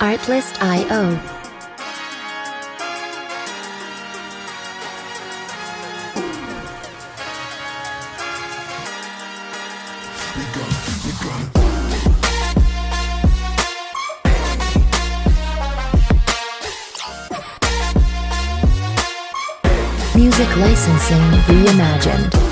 Artlist.io. Music licensing reimagined.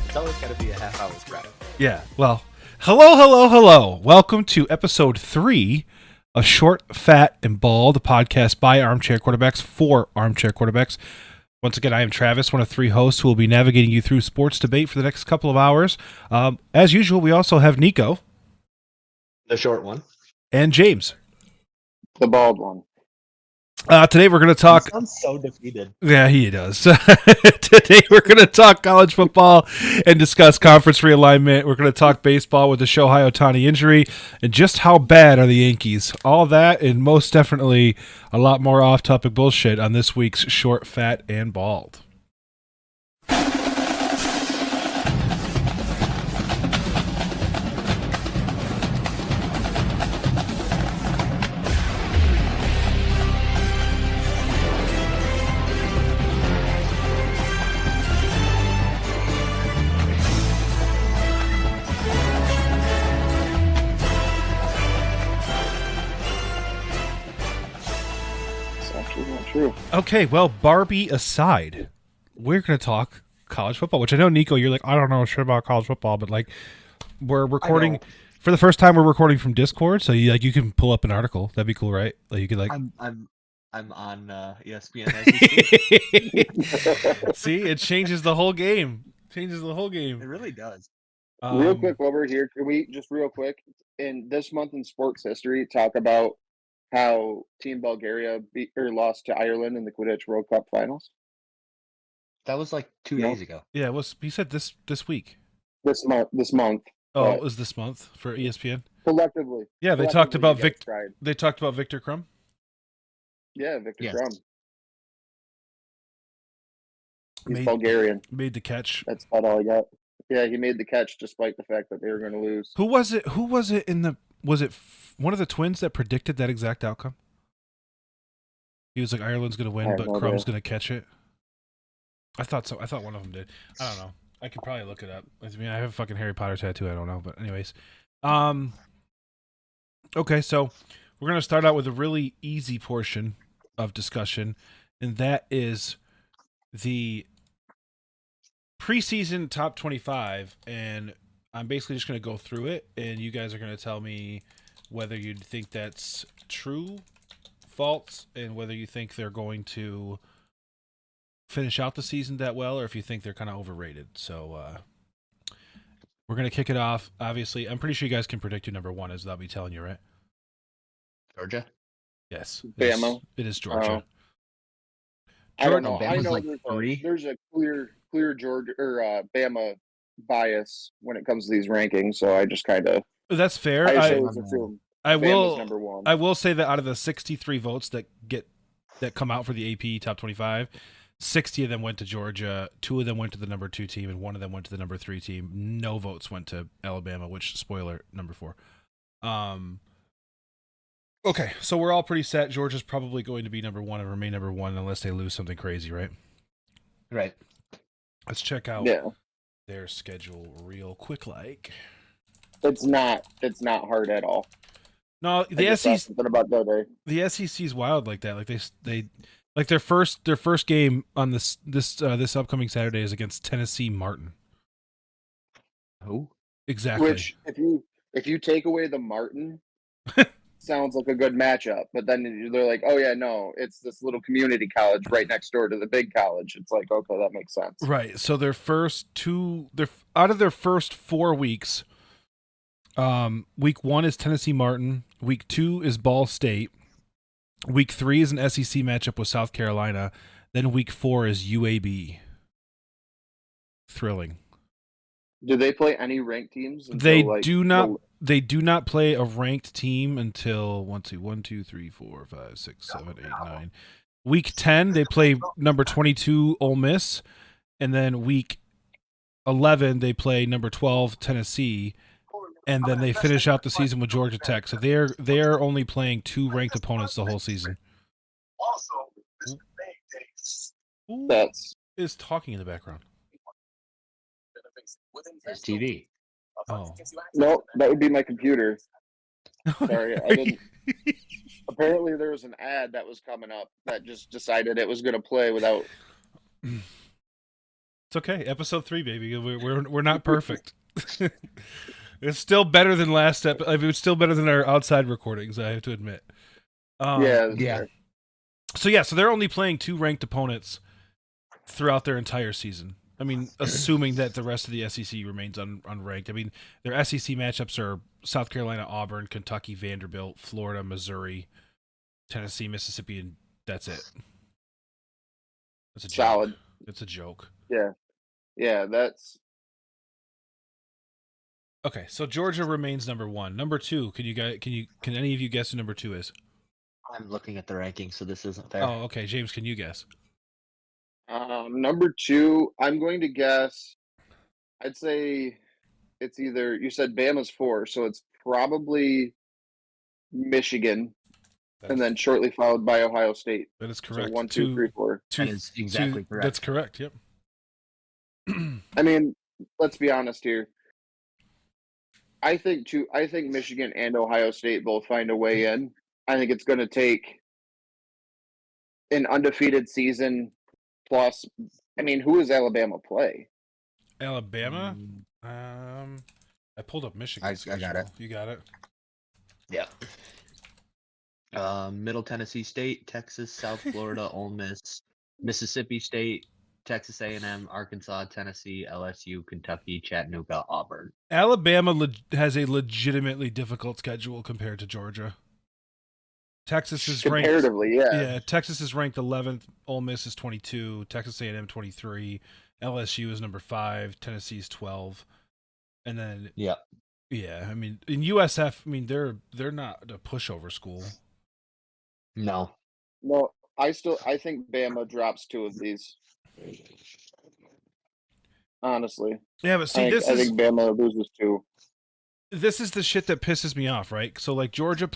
It's always got to be a half hour's drive. Yeah, well, hello. Welcome to episode 3 of Short, Fat, and Bald, the podcast by Armchair Quarterbacks for Armchair Quarterbacks. Once again, I am Travis, one of 3 hosts who will be navigating you through sports debate for the next couple of hours. As usual, we also have Nico. The short one. And James. The bald one. Today we're going to talk... He sounds so defeated. Yeah, he does. Today we're going to talk college football and discuss conference realignment. We're going to talk baseball with the Shohei Ohtani injury and just how bad are the Yankees. All that and most definitely a lot more off-topic bullshit on this week's Short, Fat, and Bald. True. Okay, well, Barbie aside, we're going to talk college football, which I know, Nico, you're like, I don't know shit about college football, but like, we're recording for the first time. We're recording from Discord, so you can pull up an article. That'd be cool, right? Like you could like. I'm on ESPN as we speak. See, it changes the whole game. It really does. Real quick, while we're here, can we just real quick in this month in sports history talk about how Team Bulgaria lost to Ireland in the Quidditch World Cup finals? That was like 2 days ago. Yeah, it was. He said this week. This month. Oh, it was this month for ESPN. Collectively. Yeah, they talked about Victor. They talked about Victor Crumb. Yeah, Victor Yes. Crumb. He's Bulgarian. Made the catch. That's about all I got. Yeah, he made the catch despite the fact that they were going to lose. Who was it? Was it one of the twins that predicted that exact outcome? He was like, Ireland's going to win, but Crumb's going to catch it. I thought so. I thought one of them did. I don't know. I could probably look it up. I mean, I have a fucking Harry Potter tattoo. I don't know. But anyways. Okay, so we're going to start out with a really easy portion of discussion, and that is the preseason top 25, and I'm basically just going to go through it, and you guys are going to tell me whether you think that's true, false, and whether you think they're going to finish out the season that well, or if you think they're kind of overrated. So we're going to kick it off. Obviously, I'm pretty sure you guys can predict who number 1 is without me telling you, right? Georgia? Yes. Bama? It is Georgia. I don't know. Bama's I know like there's a clear Georgia or Bama bias when it comes to these rankings, so I just kind of that's fair. I always assume Bama's number 1. I will say that out of the 63 votes that come out for the AP top 25, 60 of them went to Georgia, 2 of them went to the number 2 team, and 1 of them went to the number 3 team. No votes went to Alabama, which spoiler number 4. Okay, so we're all pretty set. Georgia's probably going to be number 1 and remain number 1 unless they lose something crazy, right? Right. Let's check out their schedule real quick. Like, it's not hard at all. No, the SEC. About that, the SEC's wild like that. Like they like their first game on this upcoming Saturday is against Tennessee Martin. Who? Exactly. Which if you take away the Martin. Sounds like a good matchup, but then they're like, oh yeah, no, it's this little community college right next door to the big college. It's like, okay, that makes sense. Right. So out of their first 4 weeks, week 1 is Tennessee Martin, week 2 is Ball State, week 3 is an SEC matchup with South Carolina, then week 4 is UAB. Thrilling. Do they play any ranked teams? They do not. They do not play a ranked team until 1, 2, 3, 4, 5, 6, 7, 8, 9. Week 10, they play number 22 Ole Miss, and then week 11 they play number 12 Tennessee, and then they finish out the season with Georgia Tech. So they're only playing 2 ranked opponents the whole season. Who That's is talking in the background? It's TV. Oh, no, that would be my computer. Sorry, I didn't. Apparently, there was an ad that was coming up that just decided it was going to play without. It's okay. Episode 3, baby. We're not perfect. It's still better than last episode. I mean, it's still better than our outside recordings, I have to admit. Yeah, that's yeah. fair. So they're only playing 2 ranked opponents throughout their entire season. I mean, assuming that the rest of the SEC remains unranked. I mean, their SEC matchups are South Carolina, Auburn, Kentucky, Vanderbilt, Florida, Missouri, Tennessee, Mississippi, and that's it. That's a joke. Solid. It's a joke. Yeah, that's Okay, so Georgia remains number 1. Number 2, can any of you guess who number 2 is? I'm looking at the rankings, so this isn't fair. Oh, okay. James, can you guess? number 2. I'm going to guess. I'd say it's either you said Bama's 4, so it's probably Michigan, and then shortly followed by Ohio State. That is So correct. 1, 2, 3, 4. That is exactly correct. That's correct. Yep. I mean, let's be honest here. I think Michigan and Ohio State both find a way in. I think it's going to take an undefeated season plus. I mean, who does Alabama play? Alabama. I pulled up Michigan. I got it. You got it. Yeah. Middle Tennessee State, Texas, South Florida, Ole Miss, Mississippi State, Texas A&M, Arkansas, Tennessee, LSU, Kentucky, Chattanooga, Auburn. Alabama has a legitimately difficult schedule compared to Georgia. Texas is ranked Comparatively, yeah. Yeah, Texas is ranked 11th. Ole Miss is 22. Texas A&M 23. LSU is number 5. Tennessee is 12. And then Yeah. I mean in USF, I mean they're not a pushover school. No. No, I think Bama drops 2 of these. Honestly, Yeah, but see, I think Bama loses 2. This is the shit that pisses me off, right? So like Georgia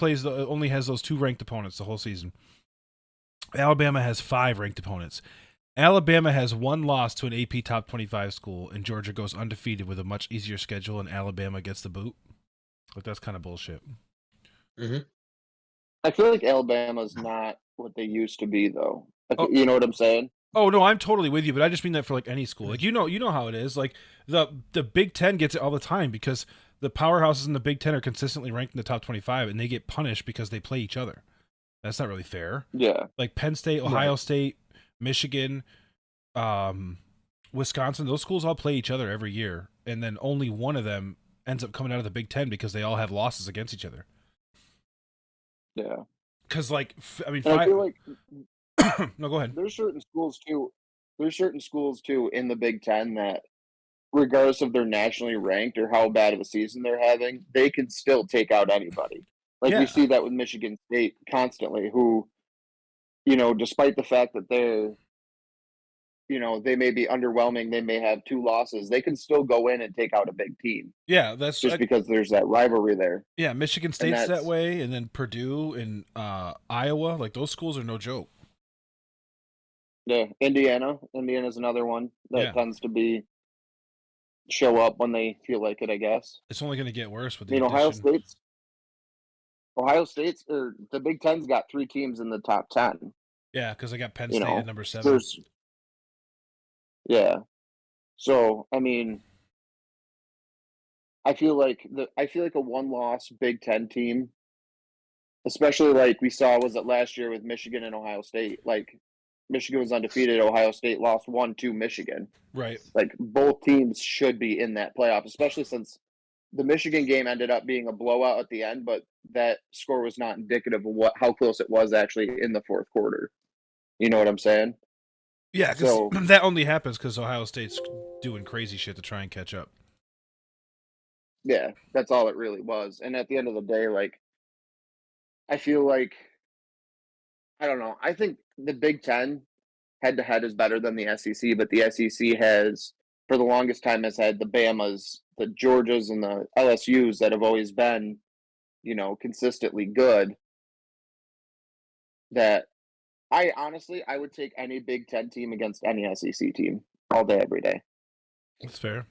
only has those 2 ranked opponents the whole season. Alabama has 5 ranked opponents. Alabama has 1 loss to an AP top 25 school, and Georgia goes undefeated with a much easier schedule, and Alabama gets the boot. Like that's kind of bullshit. Mm-hmm. I feel like Alabama's not what they used to be, though. Oh. You know what I'm saying? Oh no, I'm totally with you, but I just mean that for like any school. Like you know how it is. Like the Big Ten gets it all the time because the powerhouses in the Big Ten are consistently ranked in the top 25, and they get punished because they play each other. That's not really fair. Yeah. Like Penn State, Ohio State, Michigan, Wisconsin, those schools all play each other every year, and then only one of them ends up coming out of the Big Ten because they all have losses against each other. Yeah. Because I mean, I feel like no, go ahead. there's certain schools too in the Big Ten that, regardless of their nationally ranked or how bad of a season they're having, they can still take out anybody. Like Yeah. we see that with Michigan State constantly, who, despite the fact that they're, they may be underwhelming, they may have 2 losses, they can still go in and take out a big team. Yeah, that's just because there's that rivalry there. Yeah, Michigan State's that way, and then Purdue and Iowa, like those schools are no joke. Yeah, Indiana's another one that tends to show up when they feel like it, I guess. It's only going to get worse with the Ohio State's or the Big Ten's got 3 teams in the top 10. Yeah, because I got Penn State at number 7. So I mean, I feel like a 1-loss Big Ten team, especially like we saw last year with Michigan and Ohio State. Like Michigan was undefeated, Ohio State lost 1 to Michigan. Right. Like both teams should be in that playoff, especially since the Michigan game ended up being a blowout at the end, but that score was not indicative of how close it was actually in the 4th quarter. You know what I'm saying? Yeah, because that only happens because Ohio State's doing crazy shit to try and catch up. Yeah, that's all it really was. And at the end of the day, like, I feel like, I don't know. I think the Big Ten head-to-head is better than the SEC, but the SEC has for the longest time has had the Bamas, the Georgias, and the LSUs that have always been, consistently good. That I honestly would take any Big Ten team against any SEC team all day, every day. That's fair.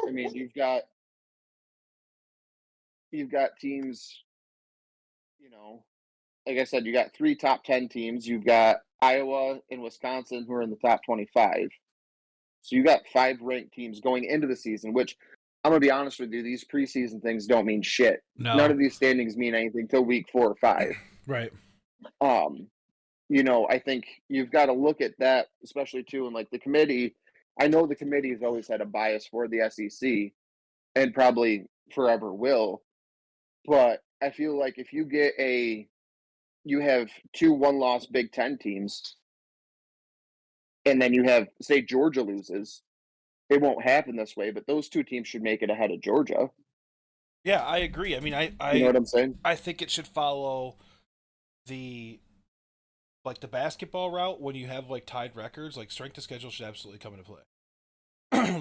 I mean, you've got teams, like I said, you got 3 top 10 teams. You've got Iowa and Wisconsin who are in the top 25. So you got 5 ranked teams going into the season, which I'm going to be honest with you, these preseason things don't mean shit. No. None of these standings mean anything till week 4 or 5. Right. I think you've got to look at that, especially too, and like the committee. I know the committee has always had a bias for the SEC and probably forever will. But I feel like if you have 2 one-loss Big Ten teams, and then you have, say, Georgia loses, it won't happen this way, but those 2 teams should make it ahead of Georgia. Yeah, I agree. I mean, You know what I'm saying? I think it should follow the basketball route when you have like tied records. Like strength of schedule should absolutely come into play.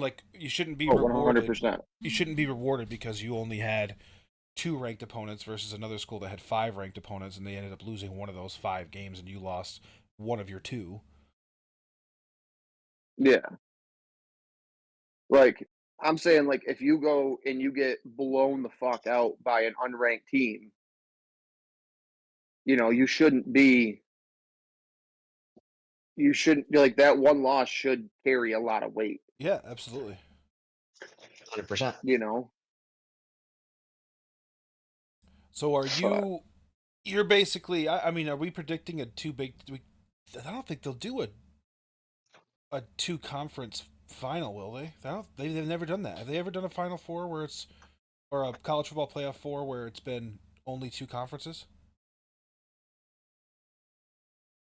Like you shouldn't be rewarded. 100%. You shouldn't be rewarded because you only had 2 ranked opponents versus another school that had 5 ranked opponents, and they ended up losing one of those 5 games, and you lost one of your 2. Yeah. Like, I'm saying, like, if you go and you get blown the fuck out by an unranked team, you shouldn't be like, that one loss should carry a lot of weight. Yeah, absolutely. 100%. So are you? You're basically. I mean, are we predicting a 2 big? I don't think they'll do a 2 conference final, will they? They've never done that. Have they ever done a Final Four or a college football playoff 4 where it's been only 2 conferences?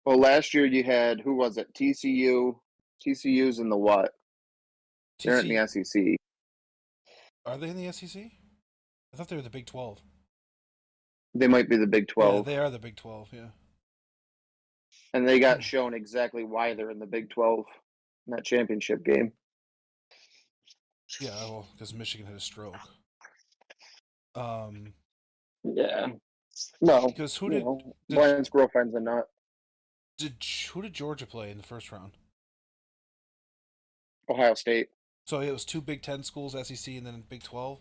Well, last year you had, who was it? TCU. TCU's in the what? They're in the SEC. Are they in the SEC? I thought they were the Big 12. They might be the Big 12. Yeah, they are the Big 12, yeah. And they got shown exactly why they're in the Big 12 in that championship game. Yeah, well, because Michigan had a stroke. Yeah. No. Because who did Brian's girlfriend's a nut. who did Georgia play in the first round? Ohio State. So it was 2 Big 10 schools, SEC, and then Big 12.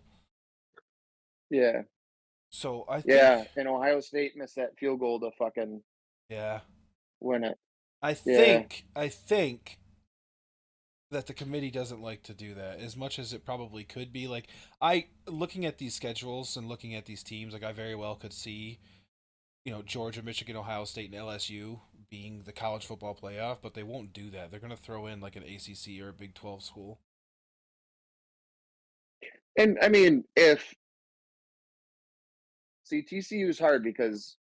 Yeah. So I think, Yeah, and Ohio State missed that field goal to fucking win it. I think that the committee doesn't like to do that as much as it probably could be. Like looking at these schedules and looking at these teams, like I very well could see, Georgia, Michigan, Ohio State, and LSU being the college football playoff, but they won't do that. They're going to throw in like an ACC or a Big 12 school. And I mean, TCU is hard because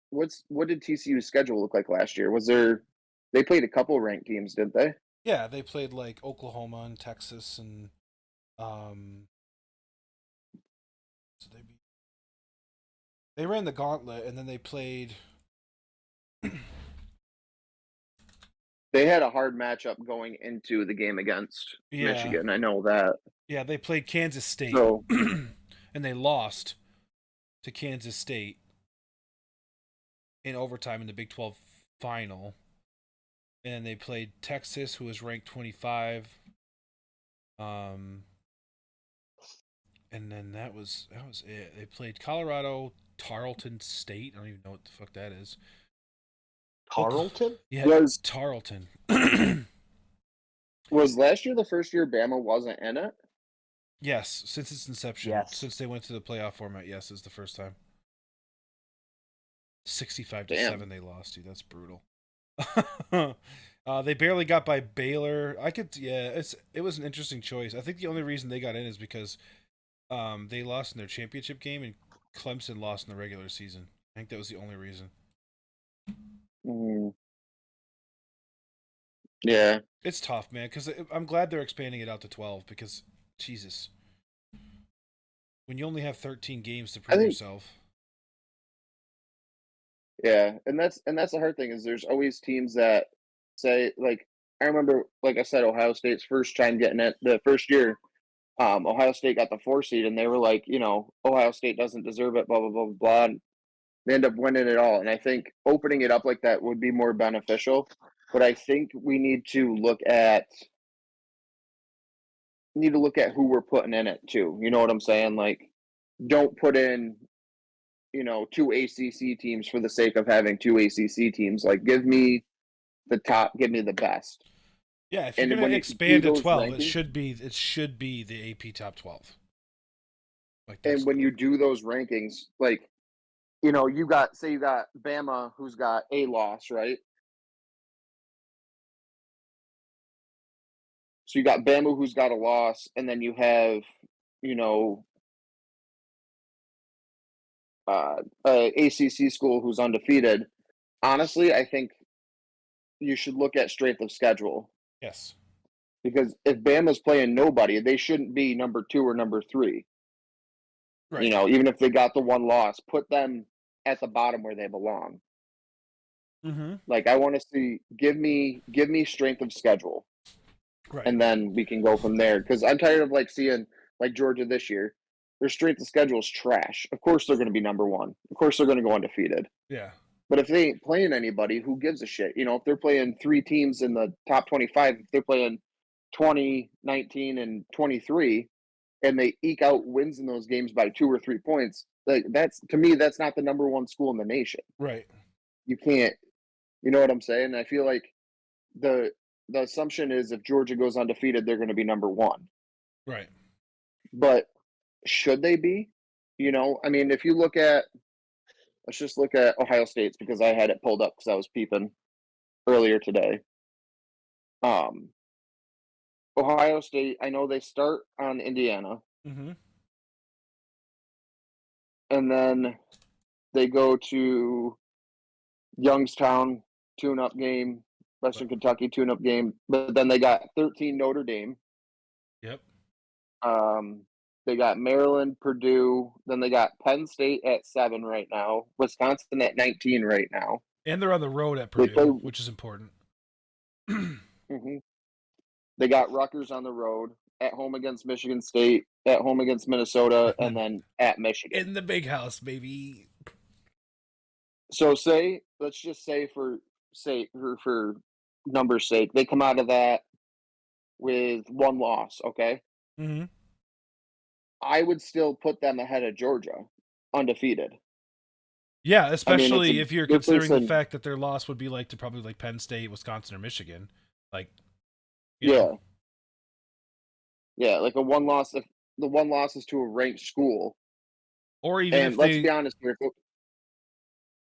what did TCU's schedule look like last year? They played a couple ranked teams, didn't they? Yeah, they played like Oklahoma and Texas and so they ran the gauntlet, and then they played. They had a hard matchup going into the game against Michigan. I know that. Yeah, they played Kansas State, and they lost to Kansas State in overtime in the Big 12 final. And they played Texas, who was ranked 25. And then that was it. They played Colorado, Tarleton State. I don't even know what the fuck that is. Tarleton? Yeah, Tarleton. Was last year the first year Bama wasn't in it? Yes, since its inception. Yes. Since they went to the playoff format, yes, is the first time. 65-7 they lost, dude. That's brutal. They barely got by Baylor. It was an interesting choice. I think the only reason they got in is because they lost in their championship game and Clemson lost in the regular season. I think that was the only reason. Yeah. It's tough, man, because I'm glad they're expanding it out to 12 because, Jesus. When you only have 13 games to prove yourself. Yeah, and that's the hard thing is there's always teams that say, like, I remember, like I said, Ohio State's first time getting it the first year. Ohio State got the 4 seed, and they were like, Ohio State doesn't deserve it, blah blah blah blah. And they end up winning it all, and I think opening it up like that would be more beneficial. But I think we need to look at who we're putting in it too. You know what I'm saying? Like, don't put in 2 ACC teams for the sake of having 2 ACC teams. Like, give me the top, give me the best. Yeah, if you're And going when to you expand do to those 12, rankings- it should be the AP top 12. Like, And when you do those rankings, like, you got Bama, who's got a loss, right? So you got Bama, who's got a loss, and then you have, a ACC school who's undefeated. Honestly, I think you should look at strength of schedule. Yes. Because if Bama's playing nobody, they shouldn't be number 2 or number 3. Right. Even if they got the one loss, put them at the bottom where they belong. Mm-hmm. Like, I want to see, give me strength of schedule. Right. And then we can go from there. Because I'm tired of seeing Georgia this year. Their strength of schedule is trash. Of course they're going to be number 1. Of course they're going to go undefeated. Yeah. But if they ain't playing anybody, who gives a shit? If they're playing 3 teams in the top 25, if they're playing 20, 19, and 23, and they eke out wins in those games by 2 or 3 points, to me, that's not the number 1 school in the nation. Right. You can't, you know what I'm saying? I feel like the assumption is if Georgia goes undefeated, they're going to be number 1. Right. But should they be? I mean, if you let's just look at Ohio State's, because I had it pulled up because I was peeping earlier today. Ohio State, I know they start on Indiana. Mm-hmm. And then they go to Youngstown, tune-up game, Western Kentucky, tune-up game. But then they got 13 Notre Dame. Yep. They got Maryland, Purdue. Then they got Penn State at 7 right now. Wisconsin at 19 right now. And they're on the road at Purdue, which is important. Mm-hmm. They got Rutgers on the road, at home against Michigan State, at home against Minnesota, and then at Michigan. In the big house, baby. So let's just say for numbers' sake, they come out of that with 1 loss, okay? Mm-hmm. I would still put them ahead of Georgia, undefeated. Yeah, especially if you're considering the difference fact that their loss would be to probably Penn State, Wisconsin, or Michigan. Yeah, like a 1 loss. If the 1 loss is to a ranked school, or even and let's be honest here,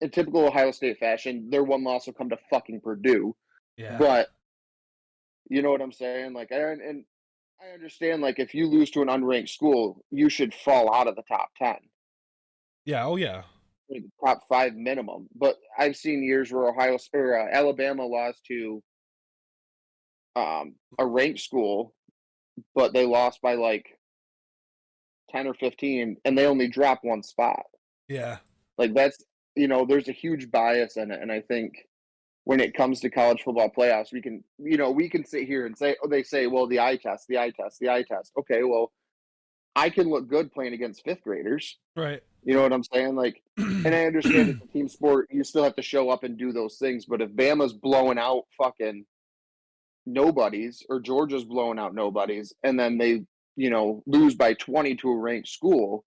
in typical Ohio State fashion, their 1 loss will come to fucking Purdue. Yeah. But you know what I'm saying? I understand, if you lose to an unranked school, you should fall out of the top 10. Yeah, oh yeah. Top 5 minimum. But I've seen years where Alabama lost to a ranked school, but they lost by 10 or 15, and they only dropped 1 spot. Yeah. That's, there's a huge bias in it, and I think when it comes to college football playoffs, we can sit here and say, they say, well, the eye test. Okay, well, I can look good playing against 5th graders. Right. You know what I'm saying? And I understand it's a team sport. You still have to show up and do those things. But if Bama's blowing out fucking nobodies, or Georgia's blowing out nobodies, and then they, lose by 20 to a ranked school,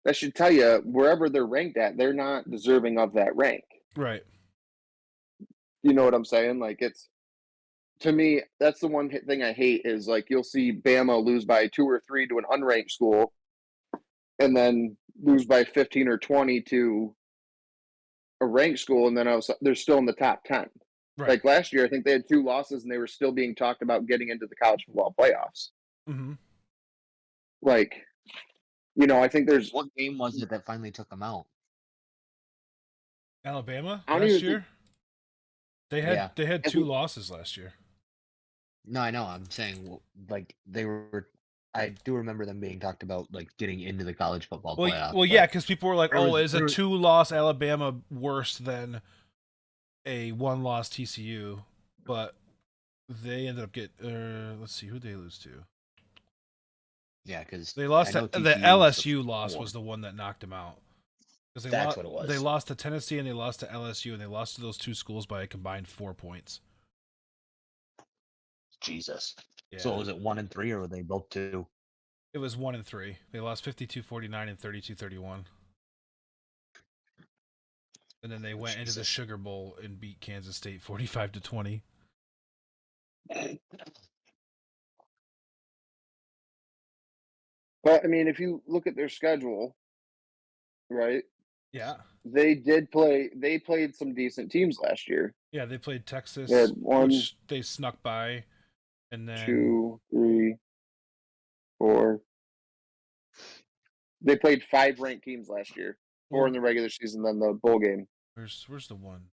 that should tell you wherever they're ranked at, they're not deserving of that rank. Right. You know what I'm saying? It's, to me, that's the one thing I hate is you'll see Bama lose by 2 or 3 to an unranked school, and then lose by 15 or 20 to a ranked school, and then they're still in the top 10. Right. Last year, I think they had 2 losses, and they were still being talked about getting into the college football playoffs. Mm-hmm. I think there's... What game was it that finally took them out? Alabama last year? They had 2 losses last year. No, I know. I'm saying, they were... I do remember them being talked about, getting into the college football playoff. Well, yeah, because people were like, is a there 2-loss Alabama worse than a 1-loss TCU? But they ended up let's see, who they lose to. Yeah, because They lost I know the TCU was LSU loss four. was the one that knocked them out. Because That's what it was. They lost to Tennessee and they lost to LSU, and they lost to those two schools by a combined 4 points. Jesus. Yeah. So was it 1 and 3, or were they both 2? It was 1 and 3. They lost 52-49 and 32-31. And then they went into the Sugar Bowl and beat Kansas State 45-20. But I mean, if you look at their schedule, right? Yeah. They played some decent teams last year. Yeah, they played Texas, They had one, which they snuck by, and then 2, 3, 4. They played 5 ranked teams last year. 4 in the regular season, then the bowl game. Where's the one?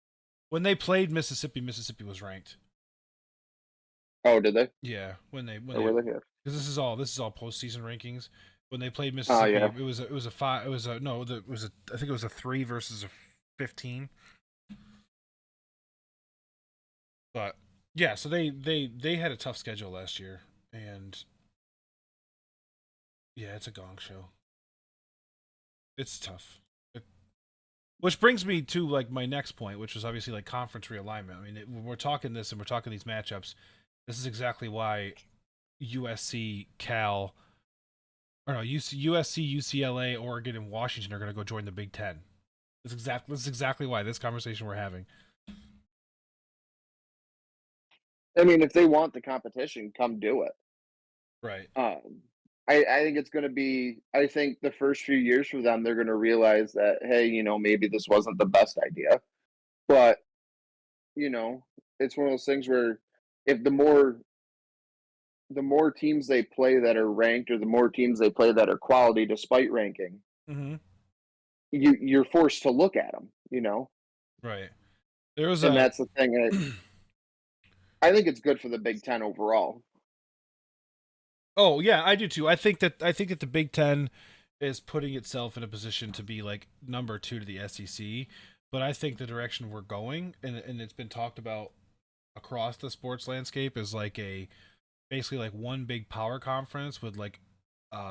When they played Mississippi, Mississippi was ranked. Oh, did they? Yeah, when they Or were they here? because this is all postseason rankings. When they played Mississippi, yeah. it was a 5. It was a no. It was a I think it was a 3 versus a 15. But yeah, so they had a tough schedule last year, and yeah, it's a gong show. It's tough. Which brings me to like my next point, which was obviously like conference realignment. I mean, when we're talking this and we're talking these matchups, this is exactly why USC, Cal, or no, USC, UCLA, Oregon, and Washington are going to go join the Big Ten. This is exactly why this conversation we're having. I mean, if they want the competition, come do it. Right. I think it's going to be. I think the first few years for them, they're going to realize that, hey, maybe this wasn't the best idea, but it's one of those things where if the more teams they play that are ranked, or the more teams they play that are quality despite ranking, Mm-hmm. you're forced to look at them. Right. There was and that's the thing. I think it's good for the Big Ten overall. Oh yeah, I do too. I think that the Big Ten is putting itself in a position to be like number 2 to the SEC. But I think the direction we're going, and it's been talked about across the sports landscape, is like basically like one big power conference with like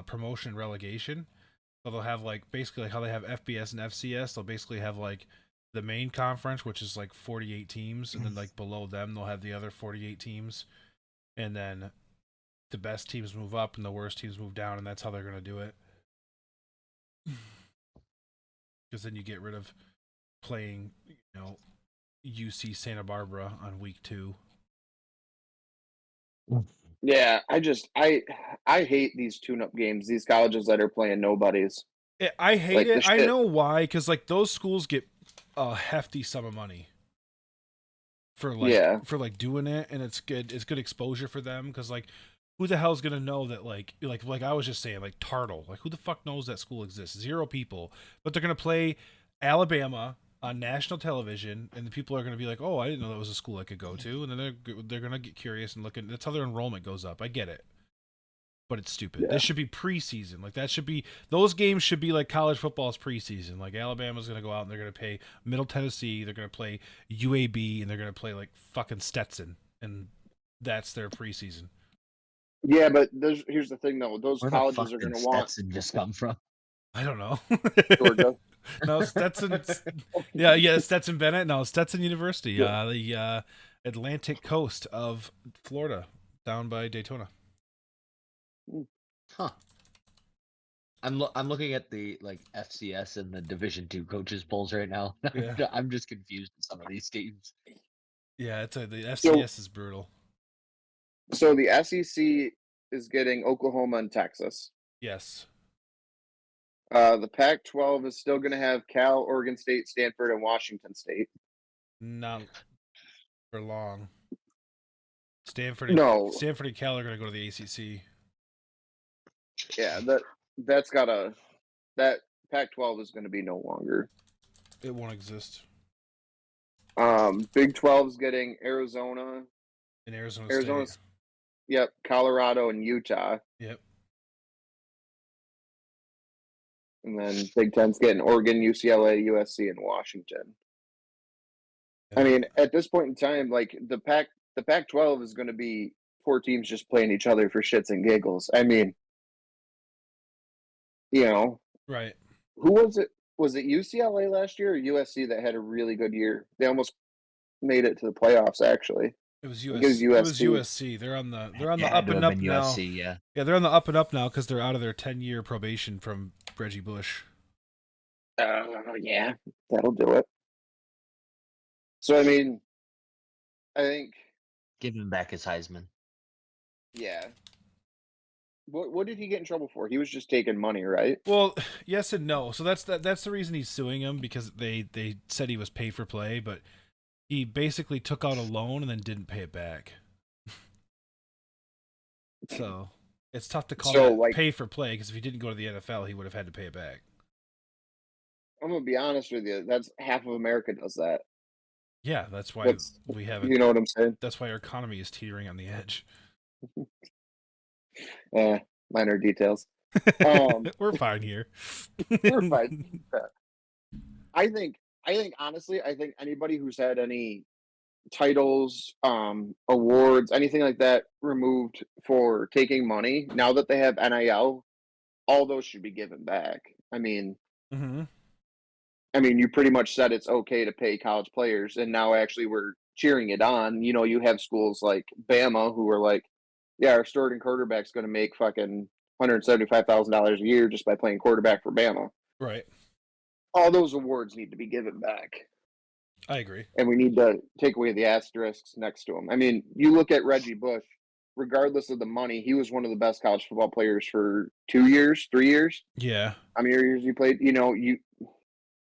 promotion and relegation. So they'll have like basically like how they have FBS and FCS. They'll basically have like the main conference, which is like 48 teams, and then like below them they'll have the other 48 teams, and then the best teams move up and the worst teams move down, and that's how they're going to do it. Because then you get rid of playing, UC Santa Barbara on week 2. Yeah, I hate these tune-up games. These colleges that are playing nobodies. I hate it. I shit. know why, because like those schools get a hefty sum of money for like doing it, and it's good. It's good exposure for them, because like who the hell's gonna know that like I was just saying, like Tartle, like who the fuck knows that school exists? 0 people, but they're gonna play Alabama on national television, and the people are going to be like, "Oh, I didn't know that was a school I could go to," and then they're going to get curious and look at. That's how their enrollment goes up. I get it, but it's stupid. Yeah. This should be preseason. Like that should be, those games should be like college football's preseason. Like Alabama's going to go out and they're going to play Middle Tennessee, they're going to play UAB, and they're going to play like fucking Stetson, and that's their preseason. Yeah, but here's the thing though. Those Where colleges the are going to Stetson just come from? I don't know. Georgia. No, Stetson. yeah, Stetson Bennett. No, Stetson University, the Atlantic coast of Florida, down by Daytona. Huh. I'm looking at the like FCS and the Division II coaches polls right now. Yeah. I'm just confused with some of these teams. Yeah, the FCS is brutal. So the SEC is getting Oklahoma and Texas. Yes. The Pac-12 is still going to have Cal, Oregon State, Stanford, and Washington State. Not for long. Stanford and Cal are going to go to the ACC. Yeah, that Pac-12 is going to be no longer. It won't exist. Big 12 is getting Arizona. And Arizona State. Yep, Colorado and Utah. Yep. And then Big 10's getting Oregon, UCLA, USC, and Washington. I mean, at this point in time, like the the Pac-12 is going to be 4 teams just playing each other for shits and giggles. I mean, Right. who was it? Was it UCLA last year or USC that had a really good year? They almost made it to the playoffs. Actually, It was I think USC. It was USC. USC. They're on the It had up to and have up been now. USC, yeah. Yeah, they're on the up and up now because they're out of their 10-year probation from Reggie Bush. Yeah, that'll do it. So I mean, I think Give him back his Heisman. yeah. What did he get in trouble for? He was just taking money, right? Well, yes and no. So that's the reason he's suing him, because they said he was pay for play, but he basically took out a loan and then didn't pay it back. So it's tough to call that pay for play, because if he didn't go to the NFL, he would have had to pay it back. I'm gonna be honest with you. That's half of America does that. Yeah, that's why we have it. You know what I'm saying? That's why our economy is teetering on the edge. Minor details. We're fine here. We're fine. I think honestly, I think anybody who's had any titles, awards, anything like that removed for taking money, now that they have NIL, all those should be given back. I mean, you pretty much said it's okay to pay college players, and now actually we're cheering it on. You have schools like Bama who are like, yeah, our starting quarterback's going to make fucking $175,000 a year just by playing quarterback for Bama. Right. All those awards need to be given back. I agree. And we need to take away the asterisks next to him. I mean, you look at Reggie Bush, regardless of the money, he was one of the best college football players for 2 years, 3 years. Yeah. How many years you played?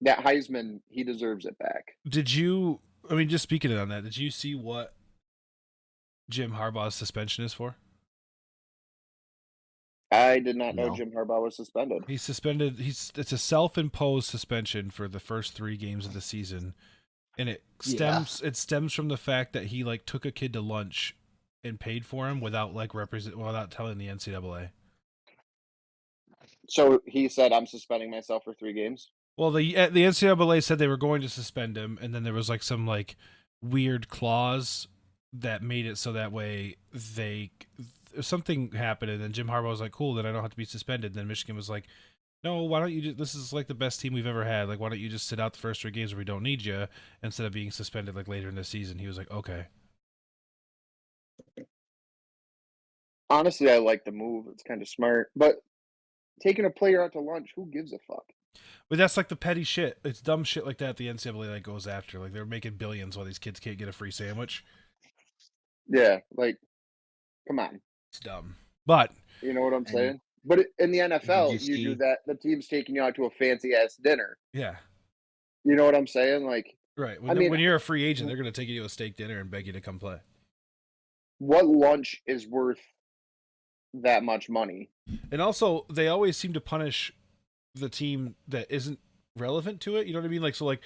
That Heisman, he deserves it back. Just speaking on that, did you see what Jim Harbaugh's suspension is for? I did not know Jim Harbaugh was suspended. He's suspended. It's a self-imposed suspension for the first 3 games of the season, and it stems from the fact that he took a kid to lunch and paid for him without telling the NCAA. So he said, "I'm suspending myself for 3 games." Well, the NCAA said they were going to suspend him, and then there was some weird clause that made it so that way something happened, and then Jim Harbaugh was like, "Cool, then I don't have to be suspended." And then Michigan was like, "No, why don't you? This is the best team we've ever had. Why don't you just sit out the first 3 games where we don't need you instead of being suspended later in the season?" He was like, "Okay." Honestly, I like the move. It's kind of smart, but taking a player out to lunch, who gives a fuck? But that's the petty shit. It's dumb shit like that the NCAA goes after. They're making billions while these kids can't get a free sandwich. Yeah, come on. It's dumb. But you know what I'm saying? But in the NFL, you do that. The team's taking you out to a fancy ass dinner. Yeah. You know what I'm saying? Right. When you're a free agent, they're going to take you to a steak dinner and beg you to come play. What lunch is worth that much money? And also, they always seem to punish the team that isn't relevant to it. You know what I mean?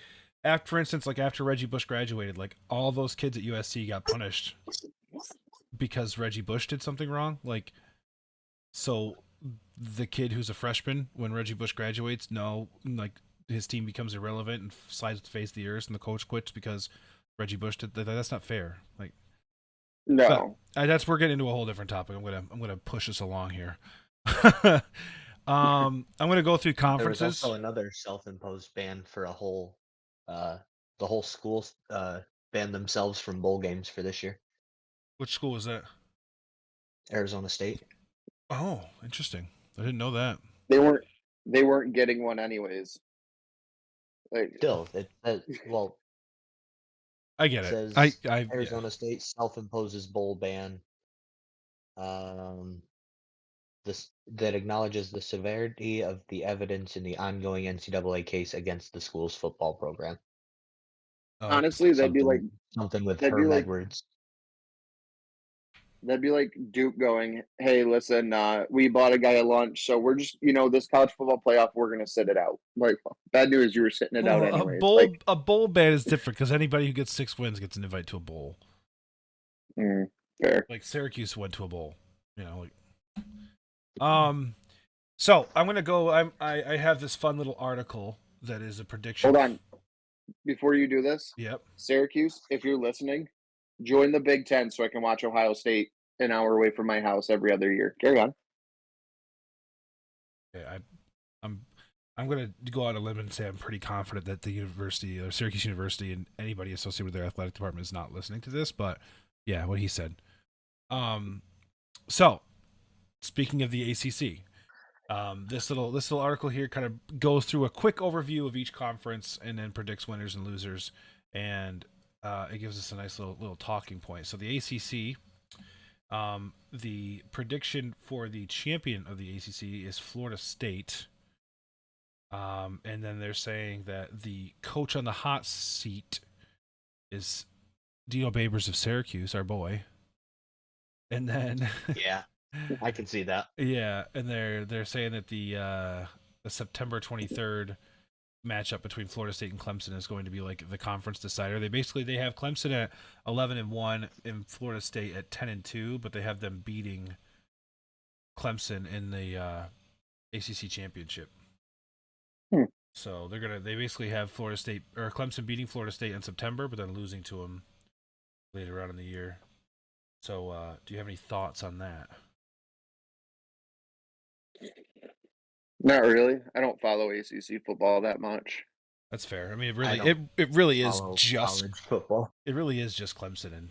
For instance, after Reggie Bush graduated, all those kids at USC got punished because Reggie Bush did something wrong. So the kid who's a freshman when Reggie Bush graduates, his team becomes irrelevant and slides to face the earth, and the coach quits because Reggie Bush did. That's not fair. No, we're getting into a whole different topic. I'm gonna push us along here. I'm gonna go through conferences. There was also another self-imposed ban for the whole school banned themselves from bowl games for this year. Which school was that? Arizona State. Oh, interesting. I didn't know that. They weren't getting one anyways. Still, I get it. Says Arizona State self-imposes bowl ban. That acknowledges the severity of the evidence in the ongoing NCAA case against the school's football program. Honestly, that'd be something with Herm Edwards. That'd be like Duke going, "Hey, listen, we bought a guy a lunch, so we're just, this college football playoff, we're gonna sit it out." Bad news, you were sitting it out anyway. A bowl ban is different because anybody who gets 6 wins gets an invite to a bowl. Fair. Syracuse went to a bowl. So I'm gonna go. I have this fun little article that is a prediction. Hold on, before you do this. Yep. Syracuse, if you're listening, Join the Big Ten so I can watch Ohio State an hour away from my house every other year. Carry on. Yeah, I'm going to go out on a limb and say I'm pretty confident that the university, or Syracuse University, and anybody associated with their athletic department is not listening to this. But yeah, what he said. So speaking of the ACC, this little article here kind of goes through a quick overview of each conference and then predicts winners and losers, and it gives us a nice little talking point. So the ACC, the prediction for the champion of the ACC is Florida State. And then they're saying that the coach on the hot seat is Dino Babers of Syracuse, our boy. And then Yeah, I can see that. yeah, and they're saying that the September 23rd matchup between Florida State and Clemson is going to be like the conference decider. They have Clemson at 11-1 and Florida State at 10-2, but they have them beating Clemson in the ACC championship. So they basically have Florida State or Clemson beating Florida State in September, but then losing to them later on in the year. So, do you have any thoughts on that? Not really. I don't follow ACC football that much. That's fair. I mean, don't it really is Follow just college football. it really is just Clemson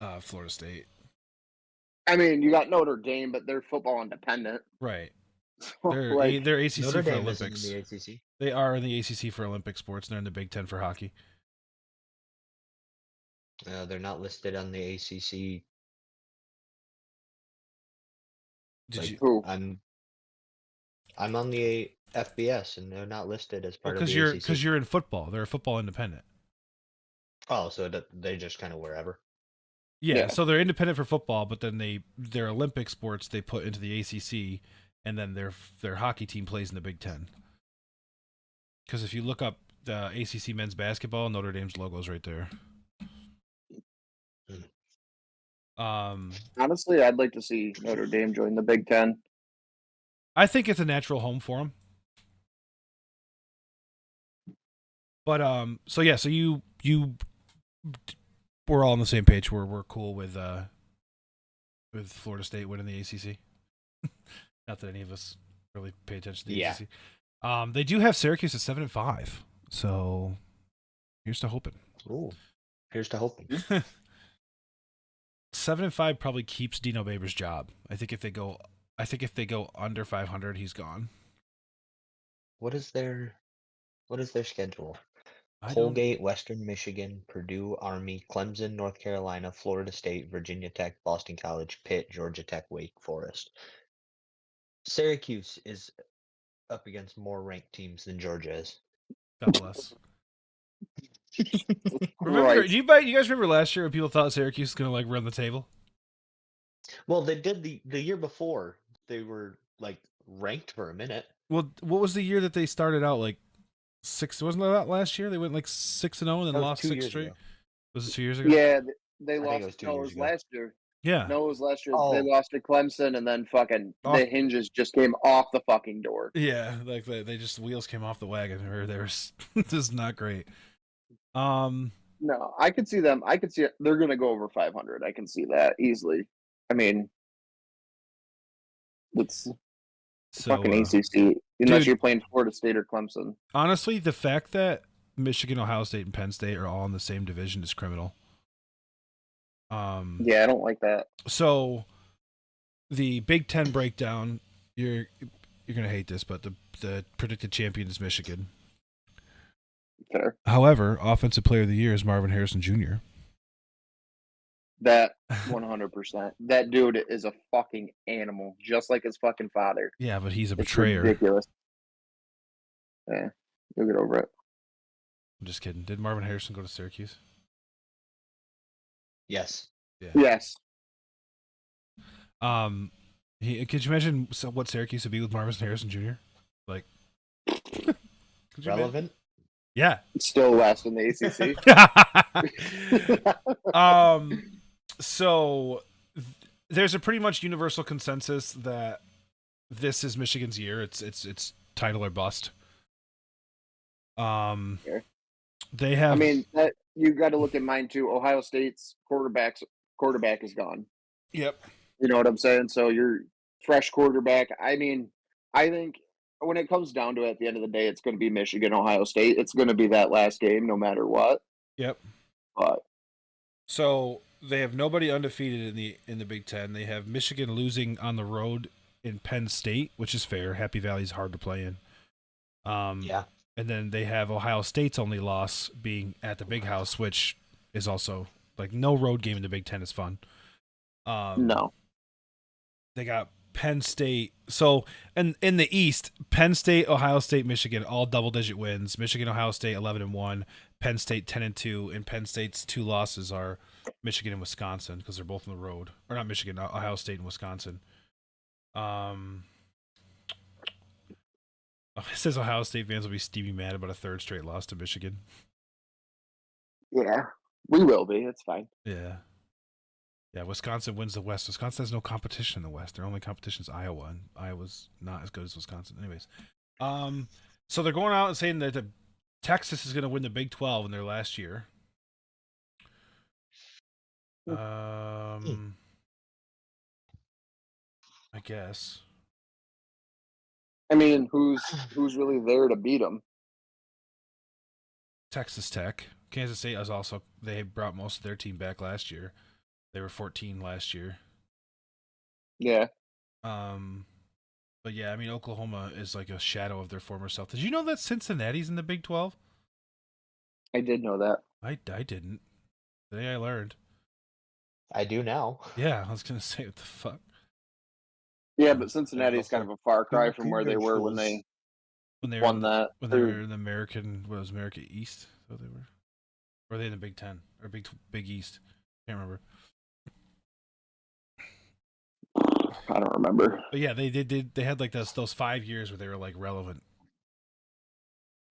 and Florida State. I mean, you got Notre Dame, but they're football independent. Right. So, They're ACC Notre for Dame isn't Olympics. in the ACC. They are in the ACC for Olympic sports. And they're in the Big Ten for hockey. They're not listed on the ACC. Did you? who? I'm on the FBS, and they're not listed as part of Because the ACC. because you're in football. They're a football independent. Oh, so they just kind of wherever. Yeah, so they're independent for football, but then their Olympic sports they put into the ACC, and then their hockey team plays in the Big Ten. Because if you look up the ACC men's basketball, Notre Dame's logo is right there. Honestly, I'd like to see Notre Dame join the Big Ten. I think it's a natural home for them. But so you we're all on the same page. We're cool with Florida State winning the ACC. Not that any of us really pay attention to the ACC. They do have Syracuse at 7-5, so here's to hoping. Ooh, here's to hoping. 7-5 probably keeps Dino Babers' job. I think if they go under 500, he's gone. What is their schedule? I don't- Colgate, Western Michigan, Purdue, Army, Clemson, North Carolina, Florida State, Virginia Tech, Boston College, Pitt, Georgia Tech, Wake Forest. Syracuse is up against more ranked teams than Georgia is. God bless. Remember, Right. you guys remember last year when people thought Syracuse was gonna like run the table? Well, they did the year before. They were like ranked for a minute. Well, what was the year that they started out like 6? Wasn't that last year? They went like 6-0 and then That was lost 2 6 years straight. ago. Was it 2 years ago? Yeah, they I think lost. it was 2 No, it years was ago. last year. Yeah. No, it was last year. Oh. They lost to Clemson, and then fucking Off- the hinges just came off the fucking door. Yeah, like they just the wheels came off the wagon. Or they were this is not great. Um, No, I could see them. I could see it. They're going to go over 500. I can see that easily. I mean, it's so fucking ACC. Unless dude- you're playing Florida State or Clemson. honestly, the fact that Michigan, Ohio State, and Penn State are all in the same division is criminal. Yeah, I don't like that. So the Big Ten breakdown, you're gonna hate this, but the predicted champion is Michigan. Fair. However, offensive player of the year is Marvin Harrison Jr. That 100%. That dude is a fucking animal, just like his fucking father. Yeah, but he's a It's betrayer. ridiculous. Yeah, you'll get over it. I'm just kidding. Did Marvin Harrison go to Syracuse? Yes. Yes. Could you imagine what Syracuse would be with Marvin Harrison Jr.? Like, could you imagine? Relevant? Yeah. Still last in the ACC. So there's a pretty much universal consensus that this is Michigan's year. It's title or bust. Sure. They have. I mean, you got to look at mine too. Ohio State's quarterback is gone. Yep. You know what I'm saying? So you're fresh quarterback. I mean, I think when it comes down to it, at the end of the day, it's going to be Michigan, Ohio State. It's going to be that last game, no matter what. Yep. But So they have nobody undefeated in the Big Ten. They have Michigan losing on the road in Penn State, which is fair. Happy Valley's hard to play in. Yeah. And then they have Ohio State's only loss being at the Big House, which is also like no road game in the Big Ten is fun. no. They got Penn State. So, and in the East, Penn State, Ohio State, Michigan, all double-digit wins. Michigan, Ohio State, 11-1. Penn State, 10-2. And Penn State's 2 losses are Michigan and Wisconsin because they're both on the road. Or not Michigan, Ohio State and Wisconsin. It says Ohio State fans will be Stevie mad about a 3rd straight loss to Michigan. Yeah, we will be. It's fine. Yeah. Yeah, Wisconsin wins the West. Wisconsin has no competition in the West. Their only competition is Iowa, and Iowa's not as good as Wisconsin. Anyways, so they're going out and saying that Texas is going to win the Big 12 in their last year. I guess. I mean, who's really there to beat them? Texas Tech. Kansas State is also, they brought most of their team back last year. They were 14 last year. Yeah. But yeah, I mean, Oklahoma is like a shadow of their former self. Did you know that Cincinnati's in the Big 12? I did know that. I didn't. Today I learned. I do now. Yeah, I was gonna say, what the fuck? Yeah, but Cincinnati's kind of a far cry from where they were when they won that. When they were in the American, what was America East? So they were. Or were they in the Big 10 or Big East? Can't remember. I don't remember. But yeah, they had like those 5 years where they were like relevant,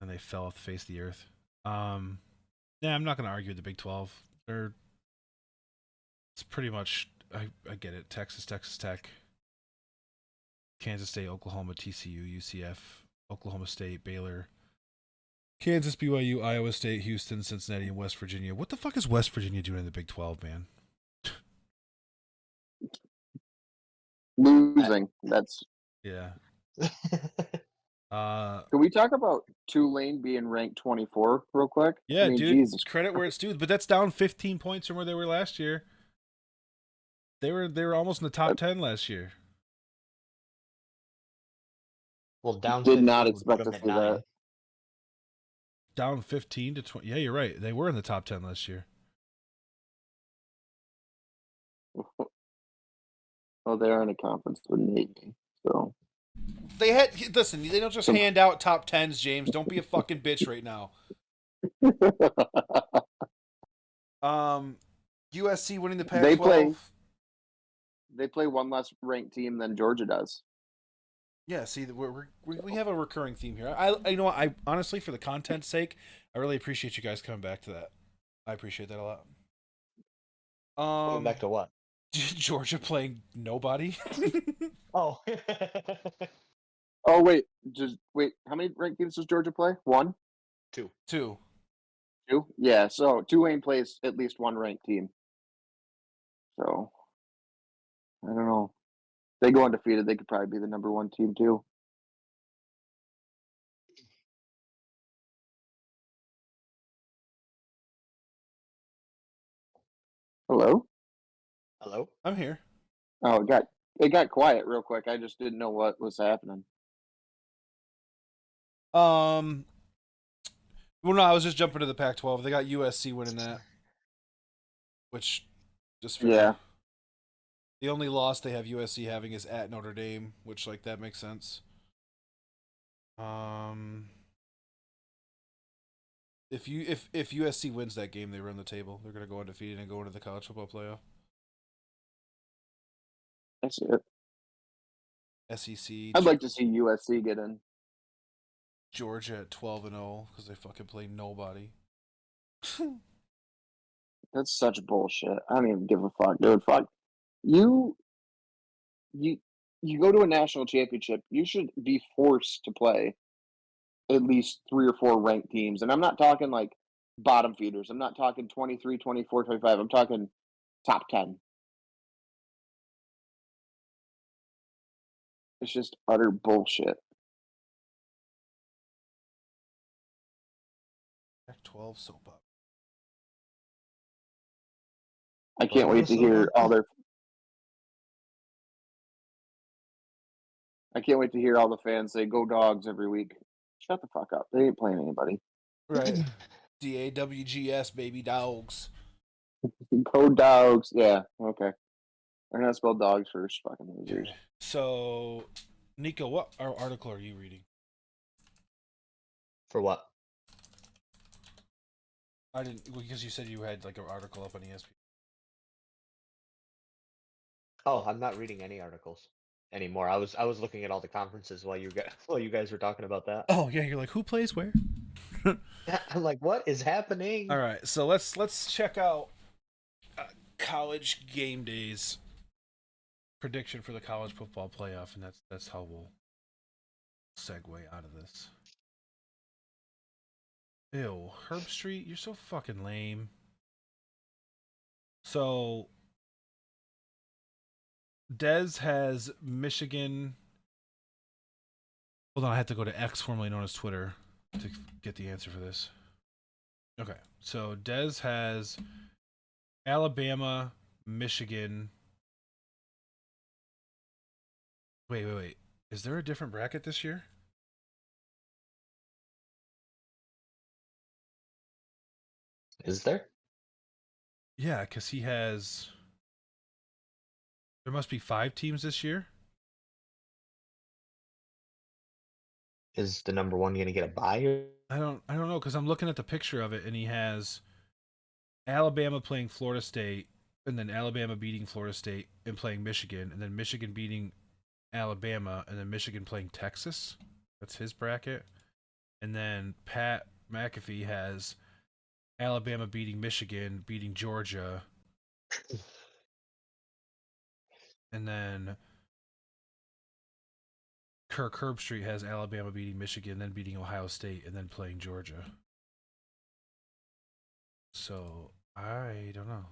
and they fell off the face of the earth. Yeah, I'm not gonna argue with the Big 12. It's pretty much, I get it. Texas Tech, Kansas State, Oklahoma, TCU, UCF, Oklahoma State, Baylor, Kansas, BYU, Iowa State, Houston, Cincinnati, and West Virginia. What the fuck is West Virginia doing in the Big 12, man? Losing. That's Yeah. Can we talk about Tulane being ranked 24 real quick? Yeah, I mean, dude. Jesus Credit where it's due, but that's down 15 points from where they were last year. They were almost in the top 10 last year. Well, down. Did 15 not would expect put to them at see 9. that. Down 15 to 20. Yeah, you're right. They were in the top 10 last year. Well, they're in a conference with Navy, so They don't just hand out top 10s, James. Don't be a fucking bitch right now. USC winning the Pac-12. They play one less ranked team than Georgia does. Yeah, see, we have a recurring theme here. You know what? I honestly, for the content's sake, I really appreciate you guys coming back to that. I appreciate that a lot. Going back to what? Georgia playing nobody. Oh. Oh wait, how many ranked teams does Georgia play? 1? 2. 2. 2? Yeah, so Tulane plays at least one ranked team. So I don't know. If they go undefeated, they could probably be the number 1 team too. Hello? Hello? I'm here. Oh, it got quiet real quick. I just didn't know what was happening. Well, no, I was just jumping to the Pac-12. They got USC winning that, which just fair. Yeah. The only loss they have USC having is at Notre Dame, which like that makes sense. If USC wins that game, they run the table. They're gonna go undefeated and go into the college football playoff. That's it. SEC. I'd like to see USC get in. Georgia at 12-0 because they fucking play nobody. That's such bullshit. I don't even give a fuck, dude. Fuck. You go to a national championship, you should be forced to play at least 3 or 4 ranked teams. And I'm not talking like bottom feeders. I'm not talking 23, 24, 25. I'm talking top 10. It's just utter bullshit. Pac-12 soap up. I can't wait to Florida hear soap all opera? their. I can't wait to hear all the fans say "Go Dogs" every week. Shut the fuck up. They ain't playing anybody. Right. DAWGS, baby dogs. Go Dogs. Yeah. Okay. They're not spelled dogs first. Fucking losers. Okay. So, Nico, what article are you reading? For what? I didn't, because you said you had like an article up on ESPN. Oh, I'm not reading any articles anymore. I was looking at all the conferences while you guys were talking about that. Oh yeah, you're like, who plays where? I'm like, what is happening? All right, so let's check out college game days prediction for the college football playoff, and that's how we'll segue out of this. Ew, Herb Street, you're so fucking lame. So Dez has Michigan. Hold on, I have to go to X, formerly known as Twitter, to get the answer for this. Okay, so Dez has Alabama, Michigan. Wait. Is there a different bracket this year? Is there? Yeah, because he has. There must be 5 teams this year. Is the number one gonna get a bye? I don't know, because I'm looking at the picture of it, and he has Alabama playing Florida State, and then Alabama beating Florida State and playing Michigan, and then Michigan beating Alabama, and then Michigan playing Texas. That's his bracket. And then Pat McAfee has Alabama beating Michigan, beating Georgia. And then Kirk Herbstreit has Alabama beating Michigan, then beating Ohio State, and then playing Georgia. So, I don't know.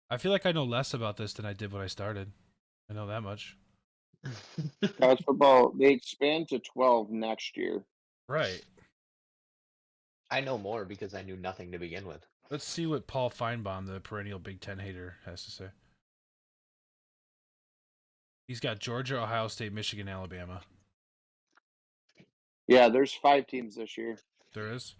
I feel like I know less about this than I did when I started. I know that much. College football, they expand to 12 next year. Right. I know more because I knew nothing to begin with. Let's see what Paul Feinbaum, the perennial Big Ten hater, has to say. He's got Georgia, Ohio State, Michigan, Alabama. Yeah, there's 5 teams this year. There is?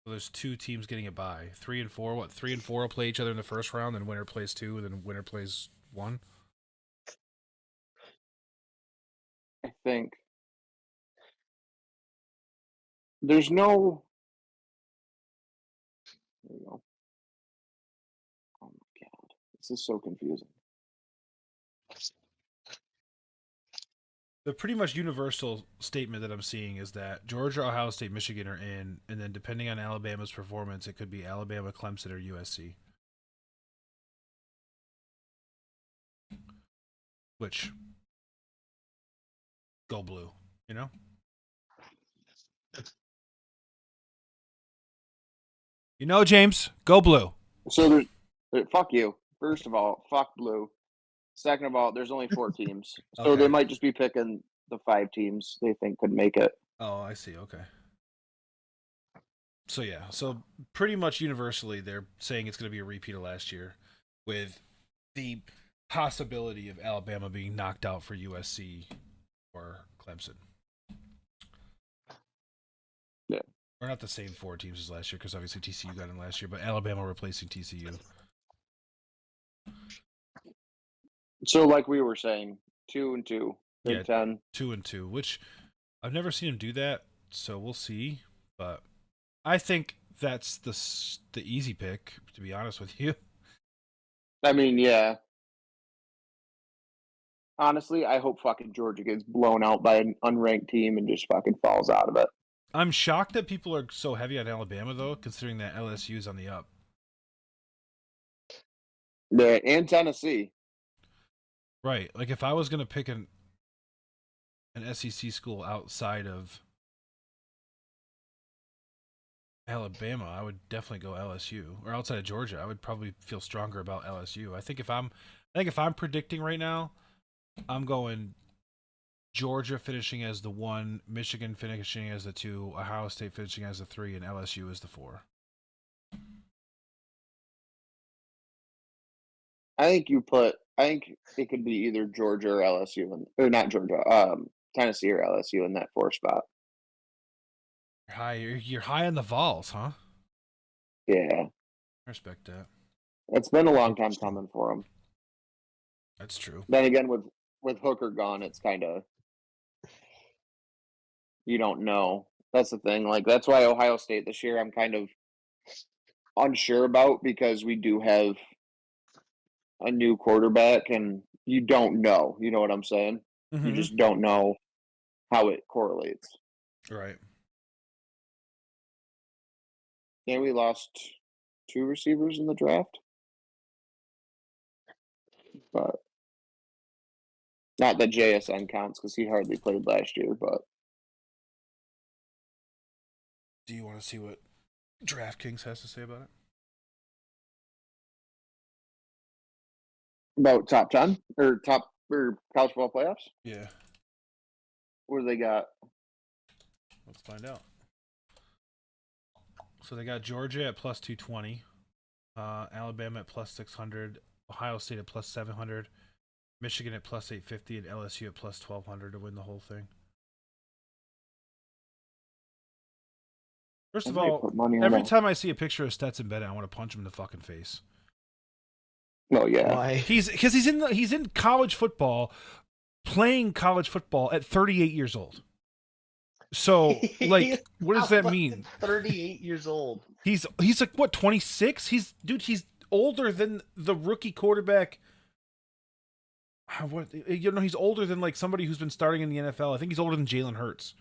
So there's 2 teams getting a bye. 3 and 4. What? 3 and 4 will play each other in the first round, then winner plays 2, and then winner plays 1. I think. There's no. There you go. Oh my god, this is so confusing. The pretty much universal statement that I'm seeing is that Georgia, Ohio State, Michigan are in, and then depending on Alabama's performance, it could be Alabama, Clemson, or USC. Which, go blue, you know? You know, James, go blue. So fuck you. First of all, fuck blue. Second of all, there's only 4 teams, so Okay. they might just be picking the 5 teams they think could make it. Oh, I see. Okay. So yeah, so pretty much universally, they're saying it's going to be a repeat of last year, with the possibility of Alabama being knocked out for USC or Clemson. Yeah. Or not the same 4 teams as last year, because obviously TCU got in last year, but Alabama replacing TCU. So, like we were saying, 2 and 2, Big Yeah. Ten. 2 and 2, which I've never seen him do that, so we'll see. But I think that's the easy pick, to be honest with you. I mean, yeah. Honestly, I hope fucking Georgia gets blown out by an unranked team and just fucking falls out of it. I'm shocked that people are so heavy on Alabama, though, considering that LSU's on the up. Yeah, and Tennessee. Right. Like, if I was going to pick an an SEC school outside of Alabama, I would definitely go LSU. Or outside of Georgia, I would probably feel stronger about LSU. I think if I'm predicting right now, I'm going Georgia finishing as the 1, Michigan finishing as the 2, Ohio State finishing as the 3, and LSU as the 4. I think it could be either Georgia or LSU, or not Georgia, Tennessee or LSU in that 4 spot. You're high on the Vols, huh? Yeah, I respect that. it's been a long time coming for them. That's true. Then again, with Hooker gone, it's kind of, you don't know. That's the thing. Like, that's why Ohio State this year I'm kind of unsure about, because we do have a new quarterback and you don't know. You know what I'm saying? You just don't know how it correlates. Right. Yeah, we lost 2 receivers in the draft. But not that JSN counts because he hardly played last year, but Do you want to see what DraftKings has to say about it? about top 10 or college football playoffs? Yeah. What do they got? Let's find out. So they got Georgia at plus 220, Alabama at plus 600, Ohio State at plus 700, Michigan at plus 850, and LSU at plus 1200 to win the whole thing. First of all, every time I see a picture of Stetson Bennett, I want to punch him in the fucking face. Oh yeah, Why? Because he's in college football, playing college football at 38 years old. So, like, what does that mean? 38 years old. He's like, what, 26? He's older than the rookie quarterback. What, he's older than like somebody who's been starting in the NFL. I think he's older than Jalen Hurts.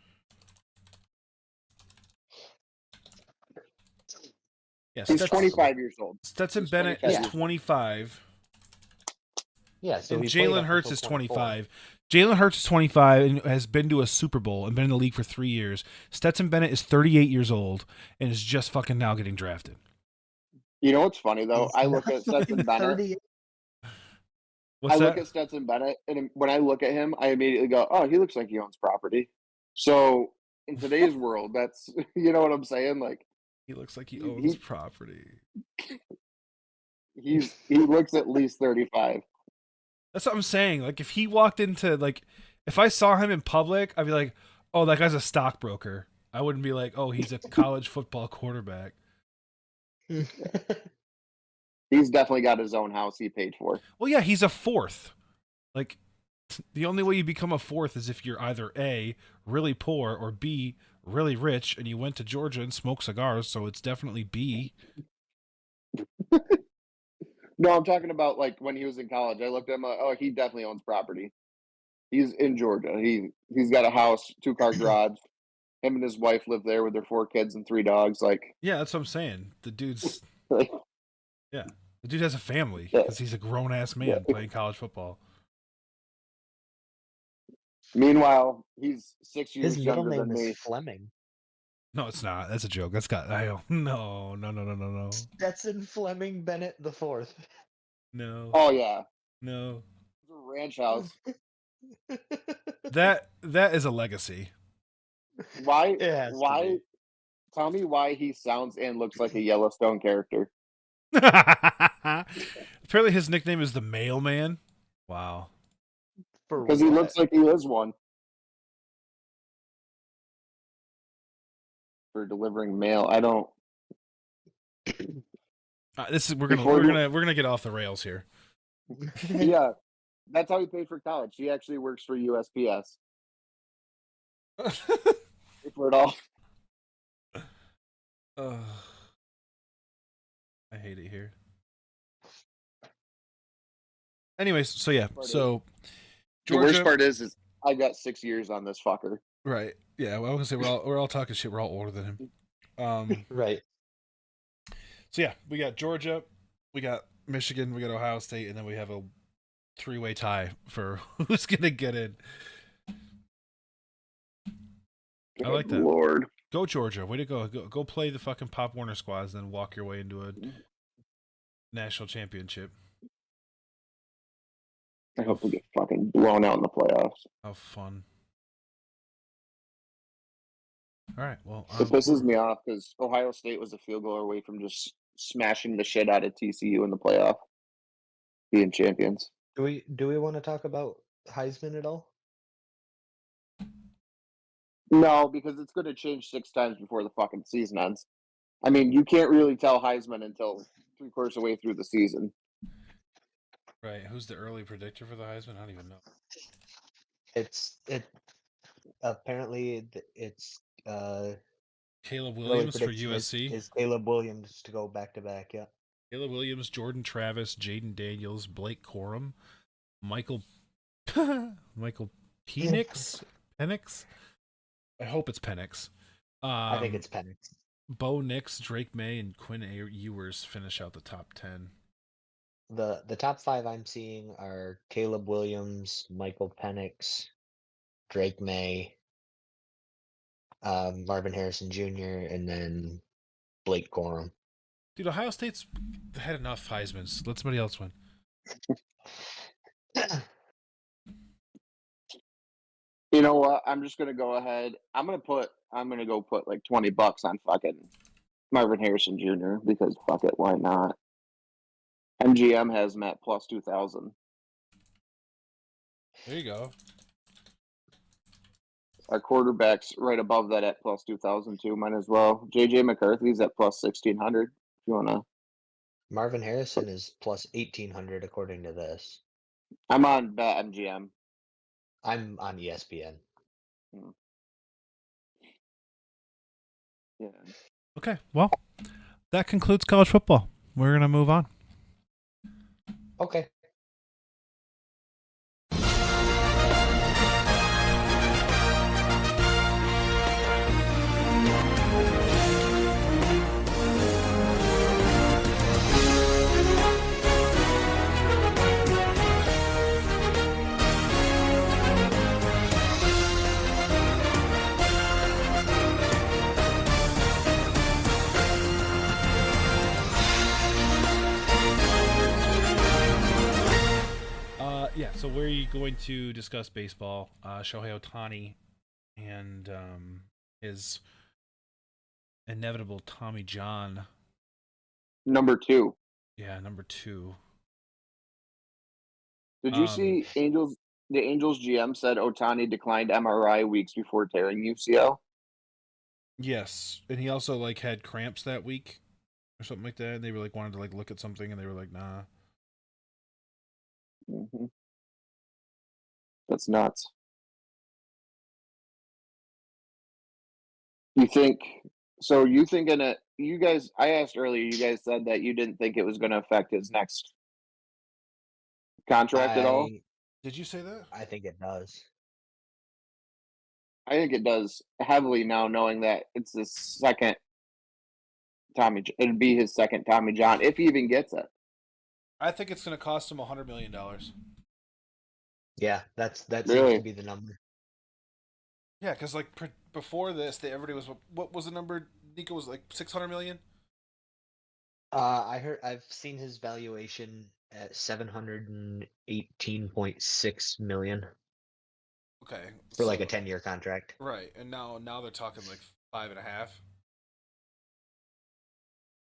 Yeah, he's 25 years old. Stetson Bennett is 25. Yeah, so and he played Jalen up Hurts until is 24. 25. Jalen Hurts is 25 and has been to a Super Bowl and been in the league for 3 years. Stetson Bennett is 38 years old and is just fucking now getting drafted. You know what's funny though? He's I not look at Stetson fucking Bennett. 38. What's that? Look at Stetson Bennett, and when I look at him, I immediately go, "Oh, he looks like he owns property." So in today's world, that's you know what I'm saying. Like He looks like he owns property. he looks at least 35. That's what I'm saying. Like, if he walked into, like, if I saw him in public, I'd be like, oh, that guy's a stockbroker. I wouldn't be like, oh, he's a college football quarterback. He's definitely got his own house he paid for. Well, yeah, he's a fourth. Like, the only way you become a fourth is if you're either A, really poor, or B, really rich, and you went to Georgia and smoked cigars, so it's definitely B. No, I'm talking about like when he was in college. I looked at him like, oh, he definitely owns property. He's in Georgia. He's got a house, 2-car garage. Him and his wife live there with their 4 kids and 3 dogs. Like, Yeah, that's what I'm saying. The dude's like, yeah, the dude has a family Yeah. because he's a grown ass man playing college football. meanwhile, he's 6 years His middle younger than name me. is Fleming. No, it's not. That's a joke. That's got no. Stetson Fleming Bennett the Fourth. No. Oh yeah, No. it's a ranch house. That is a legacy. Why? It has to Why? be. Tell me why he sounds and looks like a Yellowstone character. Apparently his nickname is the Mailman. Wow. Because he looks like he is one. For delivering mail, I don't. We're gonna get off the rails here. Yeah, that's how he paid for college. He actually works for USPS. For it all. I hate it here. Anyways, so yeah, so Georgia, The worst part is I got 6 years on this fucker. right? Yeah, well, I was gonna say we're all talking shit. We're all older than him. Right. So yeah, we got Georgia, we got Michigan, we got Ohio State, and then we have a 3-way tie for who's gonna get in. I like Good that. Lord. Go Georgia. Way to go. Go play the fucking Pop Warner squads, then walk your way into a national championship. I hope we get fucking blown out in the playoffs. How fun. All right. Well, It pisses me off because Ohio State was a field goal away from just smashing the shit out of TCU in the playoff, being champions. Do we want to talk about Heisman at all? No, because it's going to change 6 times before the fucking season ends. I mean, you can't really tell Heisman until 3/4 of the way through the season. Right. Who's the early predictor for the Heisman? I don't even know. Apparently it's Caleb early Williams for prediction USC. is Caleb Williams to go back to back. Yeah. Caleb Williams, Jordan Travis, Jaden Daniels, Blake Corum, Michael Penix. I hope it's Penix. I think it's Penix. Bo Nix, Drake May, and Quinn Ewers finish out the top 10. The top 5 I'm seeing are Caleb Williams, Michael Penix, Drake May, Marvin Harrison Jr., and then Blake Corum. Dude, Ohio State's had enough Heismans. Let somebody else win. You know what? I'm just going to go ahead. I'm going to go put like $20 on fucking Marvin Harrison Jr. because fuck it, why not? MGM has him at plus 2,000. There you go. Our quarterback's right above that at plus 2,000 too. Might as well. JJ McCarthy's at plus 1,600. If you wanna. Marvin Harrison is plus 1,800 according to this. I'm on BetMGM. I'm on ESPN. Yeah. Okay, well, that concludes college football. We're going to move on. Okay. Yeah, so we're going to discuss baseball. Shohei Ohtani and his inevitable Tommy John. Number 2. Yeah, number 2. Did you see Angels? The Angels GM said Ohtani declined MRI weeks before tearing UCL. Yes, and he also had cramps that week or something like that. And they were wanted to look at something, and they were like, "Nah." Mm-hmm. That's nuts. You think? So you thinking it? You guys? I asked earlier. You guys said that you didn't think it was going to affect his next contract at all. Did you say that? I think it does. I think it does heavily now, knowing that it's the second Tommy. It'd be his second Tommy John if he even gets it. I think it's going to cost him $100 million. Yeah, that seems Really? to be the number. Yeah, because before this, everybody was, what was the number? Nico was 600 million. I've seen his valuation at 718.6 million Okay, for a 10-year contract. Right, and now they're talking 5.5.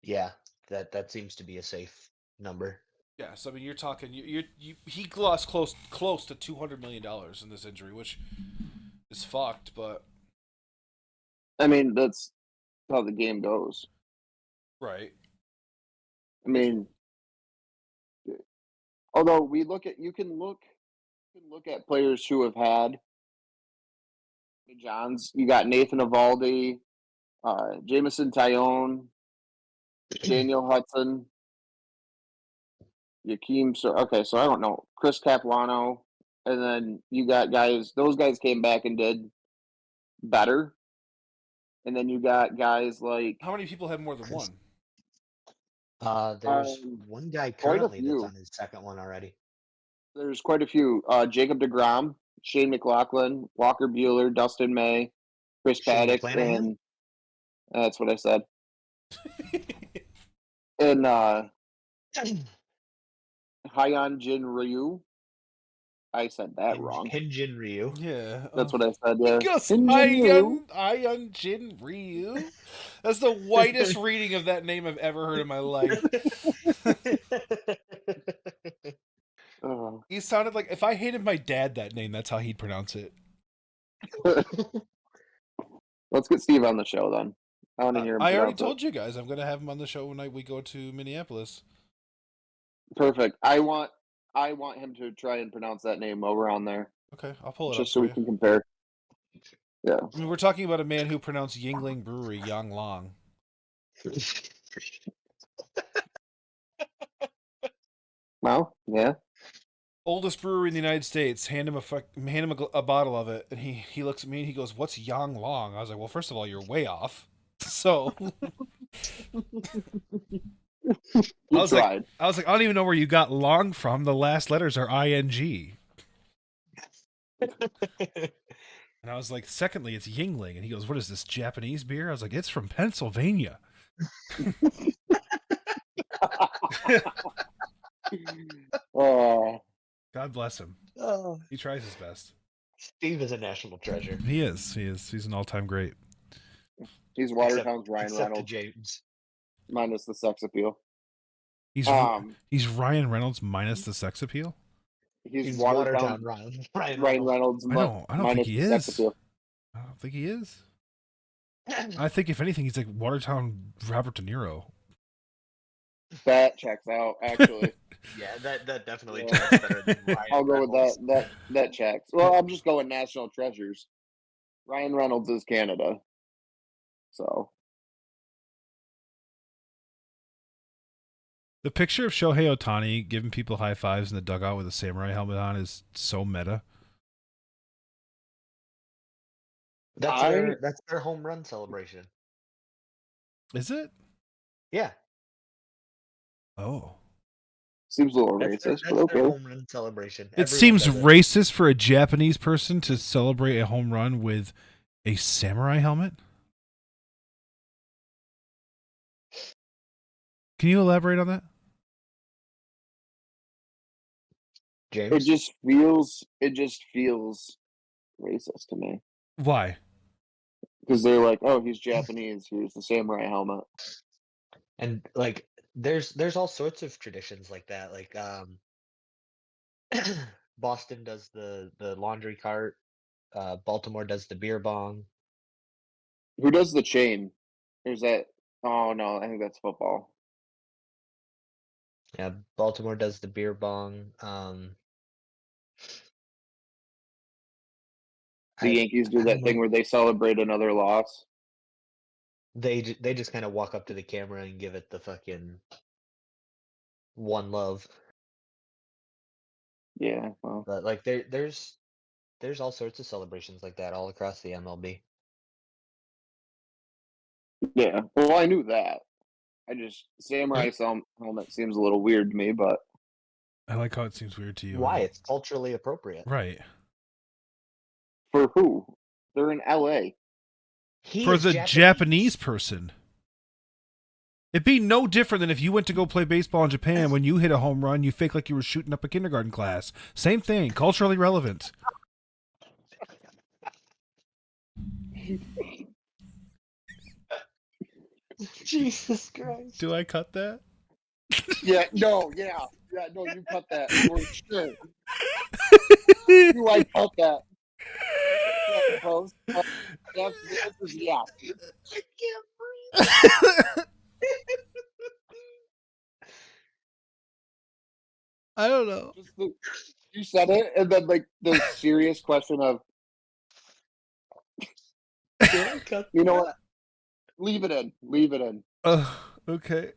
Yeah, that seems to be a safe number. Yeah, so I mean, you're talking he lost close to $200 million in this injury, which is fucked. But I mean, that's how the game goes. right. I mean, although you can look at players who have had Johns. You got Nathan Eovaldi, Jamison Tyone, Daniel Hudson, Yakeem. So I don't know, Chris Capuano, and then you got guys. Those guys came back and did better, and then you got guys like. How many people have more than one? There's one guy currently that's on his second one already. There's quite a few. Jacob deGrom, Shane McLaughlin, Walker Buehler, Dustin May, Chris Shane Paddock, McClanahan? and that's what I said. And Hyunjin Ryu. I said that wrong. Hyunjin Ryu. Yeah. That's what I said. Yeah. He goes, Hyunjin Ryu. Ayun Jin Ryu. That's the whitest reading of that name I've ever heard in my life. He sounded like, if I hated my dad that name, that's how he'd pronounce it. Let's get Steve on the show then. I want to hear him. I already pronounce it. told you guys I'm going to have him on the show when we go to Minneapolis. Perfect. I want him to try and pronounce that name while we're on there, Okay, I'll pull it just up so for we you. can compare. Yeah. I mean, we're talking about a man who pronounced Yingling Brewery Yang Long. Well, yeah. Oldest brewery in the United States. Hand him a bottle of it, and he looks at me and he goes, "What's Yang Long?" I was like, "Well, first of all, you're way off." So You I was tried. like, I don't even know where you got long from. The last letters are ing. And I was like, secondly, it's Yingling. And he goes, "What is this, Japanese beer?" I was like, "It's from Pennsylvania." Oh, God bless him. Oh, He tries his best. Steve is a national treasure. He is. He's an all-time great. he's Watertown's Ryan Except to Reynolds James. minus the sex appeal. He's Ryan Reynolds minus the sex appeal. He's Watertown Watertown Ryan Ryan Reynolds. Reynolds. I don't minus think he the sex is. appeal. I don't think he is. I think if anything, he's like Watertown Robert De Niro. That checks out, actually. Yeah, that definitely Yeah. checks better than Ryan I'll go Reynolds. with that. That checks. Well, I'm just going national treasures. Ryan Reynolds is Canada, so The picture of Shohei Ohtani giving people high fives in the dugout with a samurai helmet on is so meta. That's their home run celebration. Is it? Yeah, Oh. seems a little that's racist, but their okay. home run celebration. It Everyone seems does it. racist for a Japanese person to celebrate a home run with a samurai helmet. Can you elaborate on that? James. It just feels racist to me Why? because they're like, oh, he's Japanese. Here's the samurai helmet. And like there's all sorts of traditions like that. Like Boston does the laundry cart, Baltimore does the beer bong. Who does the chain? Is that? Oh no, I think that's football. Yeah, Baltimore does the beer bong. The Yankees do that thing where they celebrate another loss. They just kind of walk up to the camera and give it the fucking one love. Yeah, well, But like there's all sorts of celebrations like that all across the MLB. yeah. Well, I knew that. I just samurai helmet seems a little weird to me, but I like how it seems weird to you. Why? It's culturally appropriate. Right. for who? They're in LA. He For is the Japanese person. It'd be no different than if you went to go play baseball in Japan. When you hit a home run, you fake like you were shooting up a kindergarten class. Same thing, culturally relevant. Jesus Christ. Do I cut that? Yeah, no, you cut that for sure. Do I cut that? Yeah. I can't breathe. I don't know. You said it, and then like the serious question of, you know what? Leave it in. Leave it in. Okay.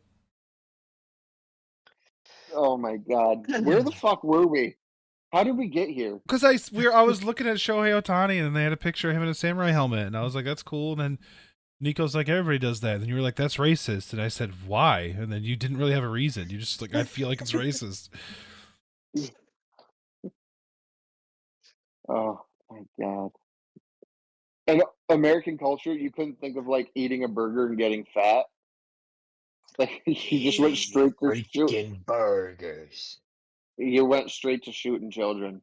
Oh my God, where the fuck were we? How did we get here? Because I was looking at Shohei Ohtani and they had a picture of him in a samurai helmet, and I was like, "That's cool." And then Nico's like, "Everybody does that," and you were like, "That's racist." And I said, "Why?" And then you didn't really have a reason. You just like, "I feel like it's racist." Oh my God. And American culture, you couldn't think of like eating a burger and getting fat. Like you just went straight to shoot. Freaking burgers. You went straight to shooting children.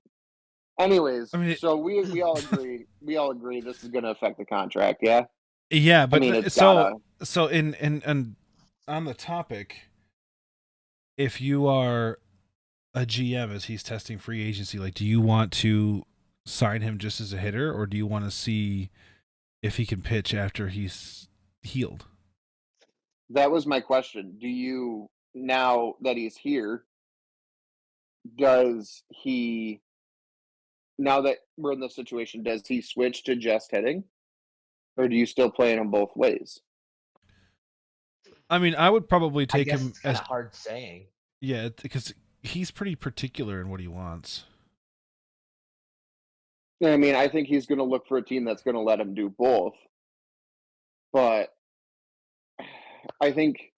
Anyways, I mean, so we all agree. We all agree this is going to affect the contract. Yeah. yeah, I but mean, it's so gotta. in on the topic, if you are a GM as he's testing free agency, like, do you want to sign him just as a hitter, or do you want to see if he can pitch after he's healed? That was my question. Do you, now that he's here, does he, now that we're in this situation, does he switch to just hitting? Or do you still play him both ways? I mean, I would probably I take guess him it's kind as of hard saying. yeah, because he's pretty particular in what he wants. I mean, I think he's going to look for a team that's going to let him do both. But I think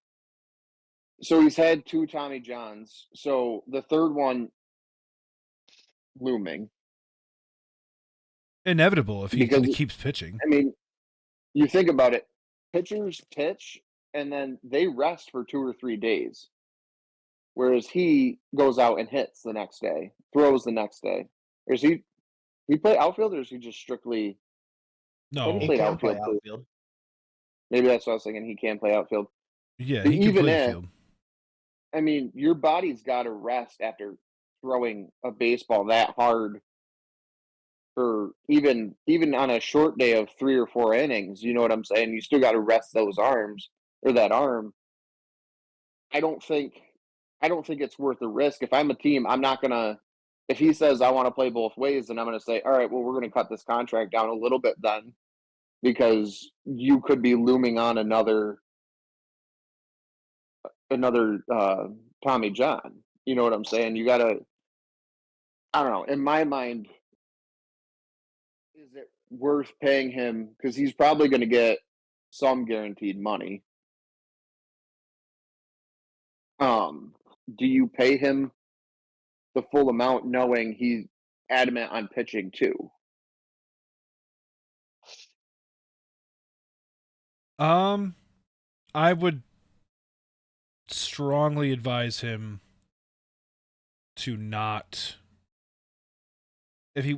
so. He's had 2 Tommy Johns. So the third one looming. Inevitable if he Because, keeps pitching. I mean, you think about it, pitchers pitch and then they rest for 2 or 3 days. Whereas he goes out and hits the next day, throws the next day. Or is he play outfield or is he just strictly I think No, he He played can play outfield too. outfield. Maybe that's what I was thinking. He can play outfield. yeah, But he can even play if, field. I mean, your body's got to rest after throwing a baseball that hard for even on a short day of 3 or 4 innings. You know what I'm saying? You still got to rest those arms or that arm. I don't think it's worth the risk. If I'm a team, I'm not gonna. If he says I want to play both ways, then I'm gonna say, all right, well, we're gonna cut this contract down a little bit then, because you could be looming on another Tommy John. You know what I'm saying? You gotta. I don't know. In my mind, is it worth paying him because he's probably going to get some guaranteed money? Do you pay him the full amount knowing he's adamant on pitching too? I would strongly advise him to not. If he,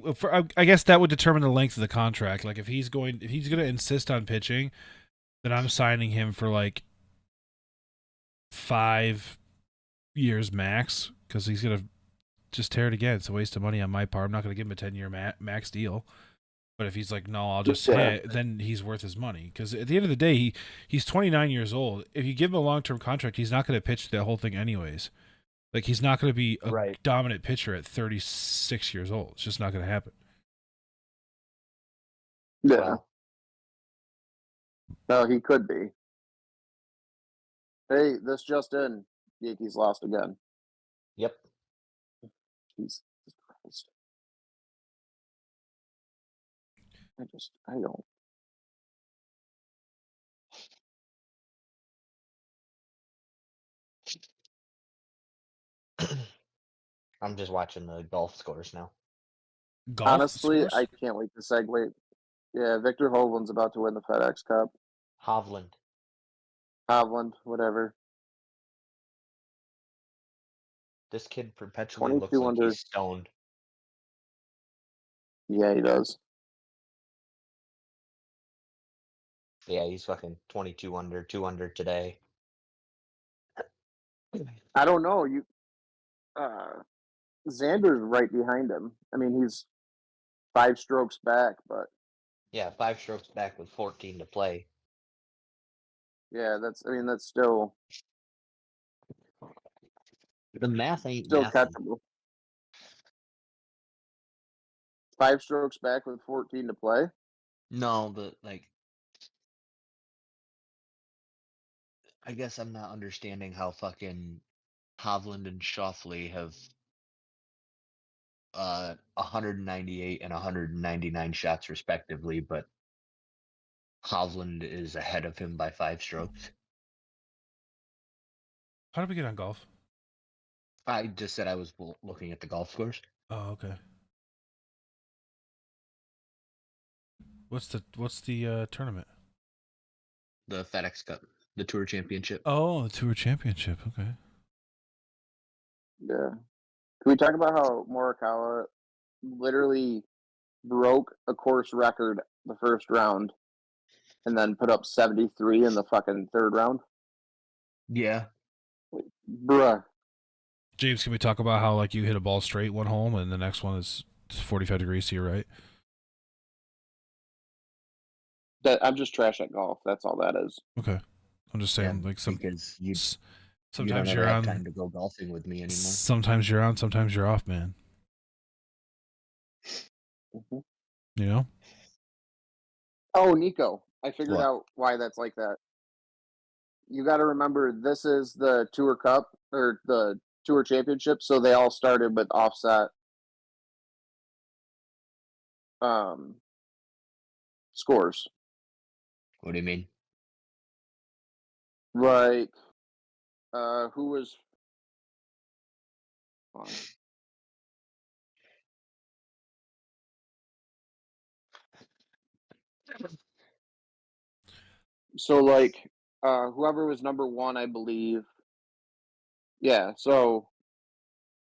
I guess that would determine the length of the contract. Like if he's going to insist on pitching, then I'm signing him for like 5 years max because he's gonna just tear it again. It's a waste of money on my part. I'm not gonna give him a 10-year max deal. But if he's like, no, I'll just hit, then he's worth his money. Because at the end of the day, he's 29 years old. If you give him a long-term contract, he's not going to pitch the whole thing anyways. Like, he's not going to be a dominant pitcher at 36 years old. It's just not going to happen. Yeah. Well, No, he could be. Hey, this just in. Yankees lost again. yep. Jesus Christ. I don't. I'm just watching the golf scores now. Golf Honestly, scores? I can't wait to segue. Yeah, Victor Hovland's about to win the FedEx Cup. Hovland. Whatever. This kid perpetually 22 looks like under. he's stoned. Yeah, he does. Yeah, he's fucking 22 under, 2 under today. I don't know. Xander's right behind him. I mean, he's 5 strokes back, but Yeah, 5 strokes back with 14 to play. yeah, that's still The math ain't still mathing. catchable. 5 strokes back with 14 to play. No, but like, I guess I'm not understanding how fucking Hovland and Shoffley have 198 and 199 shots respectively, but Hovland is ahead of him by 5 strokes. How did we get on golf? I just said I was looking at the golf scores. Oh, okay. What's the tournament? The FedEx Cup, the Tour Championship. Oh, the Tour Championship. Okay. Yeah. Can we talk about how Morikawa literally broke a course record the first round and then put up 73 in the fucking third round? Yeah. Bruh. James, can we talk about how like you hit a ball straight one hole and the next one is 45 degrees to your right? That I'm just trash at golf. That's all that is. Okay. I'm just saying, like because you don't sometimes ever you're have on. time to go golfing with me anymore. Sometimes you're on, sometimes you're off, man. Mhm. You know? Oh, Nico, I figured What? out why that's like that. You got to remember, this is the Tour Cup or the Tour Championship, so they all started with offset scores. What do you mean? Like, who was? Hold on. So, like, whoever was number one, I believe. Yeah. So,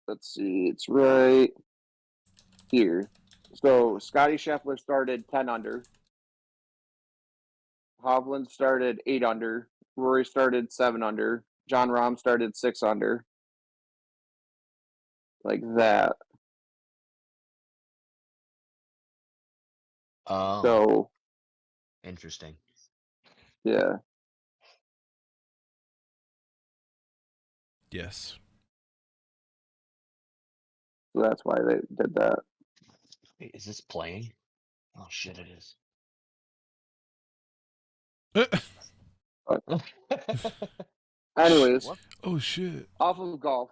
let's see. It's right here. So Scotty Scheffler started 10 under. Hovland started 8 under. Rory started 7 under. John Rahm started 6 under. Like that. Oh, So, interesting. yeah. Yes. So that's why they did that. Wait, is this playing? Oh shit, it is. Anyways, What? Oh shit. off of golf,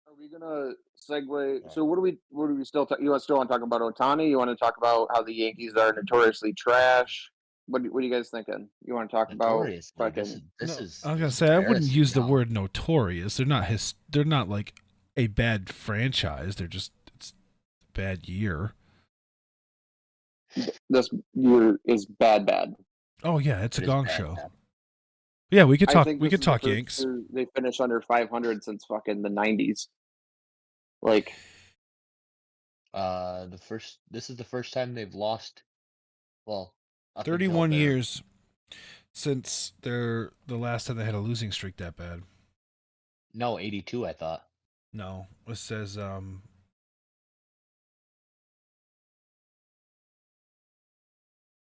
are we gonna segue? Yeah. So what do we still you want to talk about Ohtani? You want to talk about how the Yankees are notoriously trash? What are you guys thinking? You want to talk about Notoriously, this No, is. I was this gonna is say I wouldn't use the embarrassing now. word notorious. They're not they're not like a bad franchise. They're just it's a bad year. this year is bad? Oh yeah, it's a It is gong bad, show. bad. Yeah, we could I talk. think We this could is the talk first Yanks. year they finished under 500 since fucking the 90s. Like, This is the first time they've lost. Well, up until 31 their- years since the last time they had a losing streak that bad. No, 82. I thought. No, it says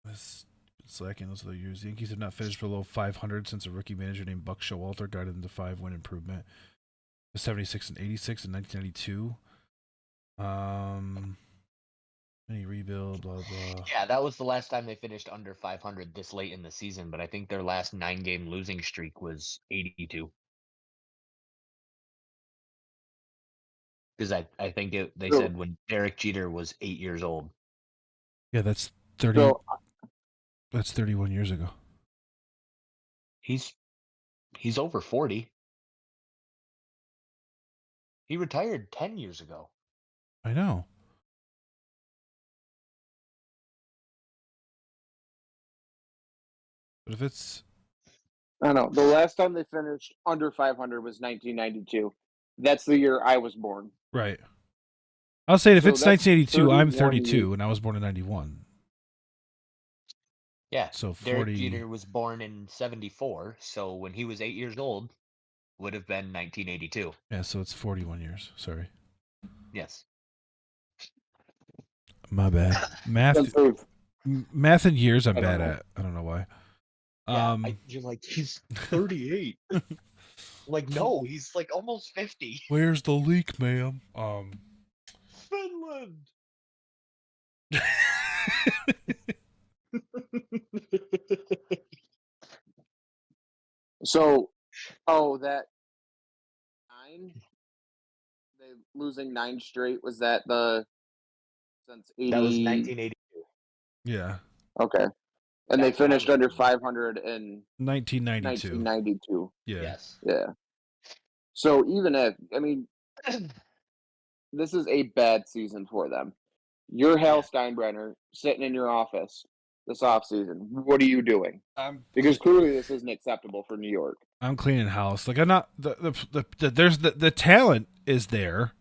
this slacking those other years. The Yankees have not finished below 500 since a rookie manager named Buck Showalter guided them to 5-win improvement. 76 and 86 and 1992. Any rebuild, blah blah. Yeah, that was the last time they finished under 500 this late in the season. But I think their last 9-game losing streak was 82. Because I think they So- said when Derek Jeter was 8 years old. Yeah, that's 30. so That's 31 years ago. He's over 40. He retired 10 years ago. I know. But if it's I don't know. The last time they finished under 500 was 1992. That's the year I was born. right, I'll say if So it's that's 1982, I'm 31 32 years. and I was born in 91. Yeah. So Derek 40. Jeter was born in 74, so when he was 8 years old, would have been 1982. Yeah, so it's 41 years. Sorry, Yes. my bad. Since they've- Math and years I'm I don't bad know. at. I don't know why. Yeah, you're like, he's 38. Like, no, he's like almost 50. Where's the leak, ma'am? Finland. So, that 9, they losing 9 straight. Was that since 80? That was 1982. Yeah, Okay, and they That's what I finished was under thinking. 500 in 1992. 1992. Yeah. Yes. Yeah. So even if this is a bad season for them, you're Hal Yeah. Steinbrenner sitting in your office this offseason? What are you doing? Because clearly this isn't acceptable for New York. I'm cleaning house. Like I'm not the talent is there.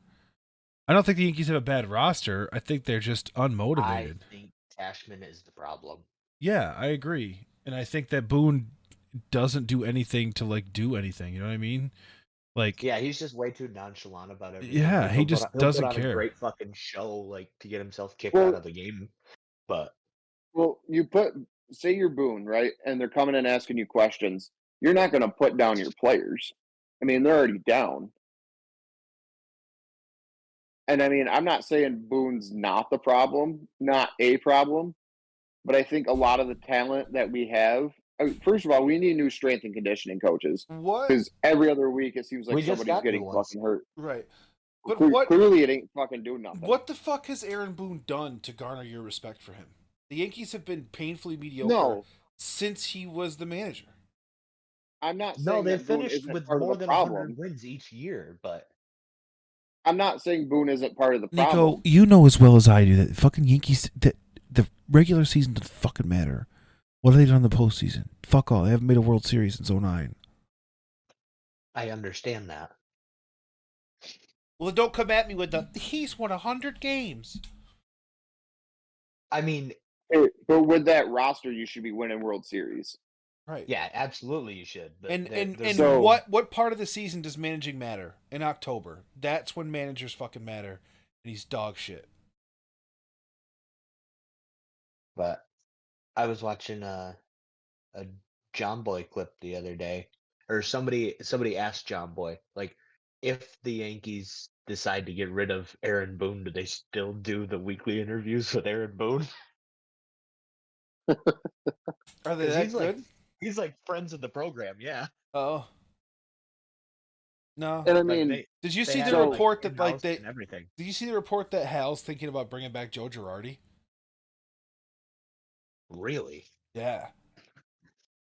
I don't think the Yankees have a bad roster. I think they're just unmotivated. I think Cashman is the problem. Yeah, I agree. And I think that Boone doesn't do anything to like do anything. You know what I mean? Like, Yeah, he's just way too nonchalant about everything. yeah, Like, he just he'll doesn't put on care. a great fucking show, like to get himself kicked Well- out of the game. But Well, say you're Boone, right? And they're coming and asking you questions. You're not going to put down your players. I mean, they're already down. And I mean, I'm not saying Boone's not the problem, not a problem, but I think a lot of the talent that we have. First of all, we need new strength and conditioning coaches What? because every other week it seems like We just somebody's got new getting ones. fucking hurt. Right. But Clearly, it ain't fucking doing nothing. what the fuck has Aaron Boone done to garner your respect for him? The Yankees have been painfully mediocre No, since he was the manager. I'm not saying no, they that Boone finished isn't with part more of the than 100 problem. wins each year. But I'm not saying Boone isn't part of the Nico, problem. you know as well as I do that fucking Yankees, that the regular season doesn't fucking matter. What have they done in the postseason? Fuck all. They haven't made a World Series since 09. I understand that. Well, don't come at me with the he's won 100 games. I mean, But with that roster, you should be winning World Series. Right. yeah, absolutely, you should. But And there's So- what part of the season does managing matter? In October. That's when managers fucking matter. And he's dog shit. But I was watching a John Boy clip the other day, or somebody asked John Boy, like, if the Yankees decide to get rid of Aaron Boone, do they still do the weekly interviews with Aaron Boone? Are they 'Cause that he's good? like he's like friends of the program, yeah. Oh. No. And I Like, mean, Did you they see had the him, report that like in-house they and everything. Did you see the report that Hal's thinking about bringing back Joe Girardi? Really? Yeah.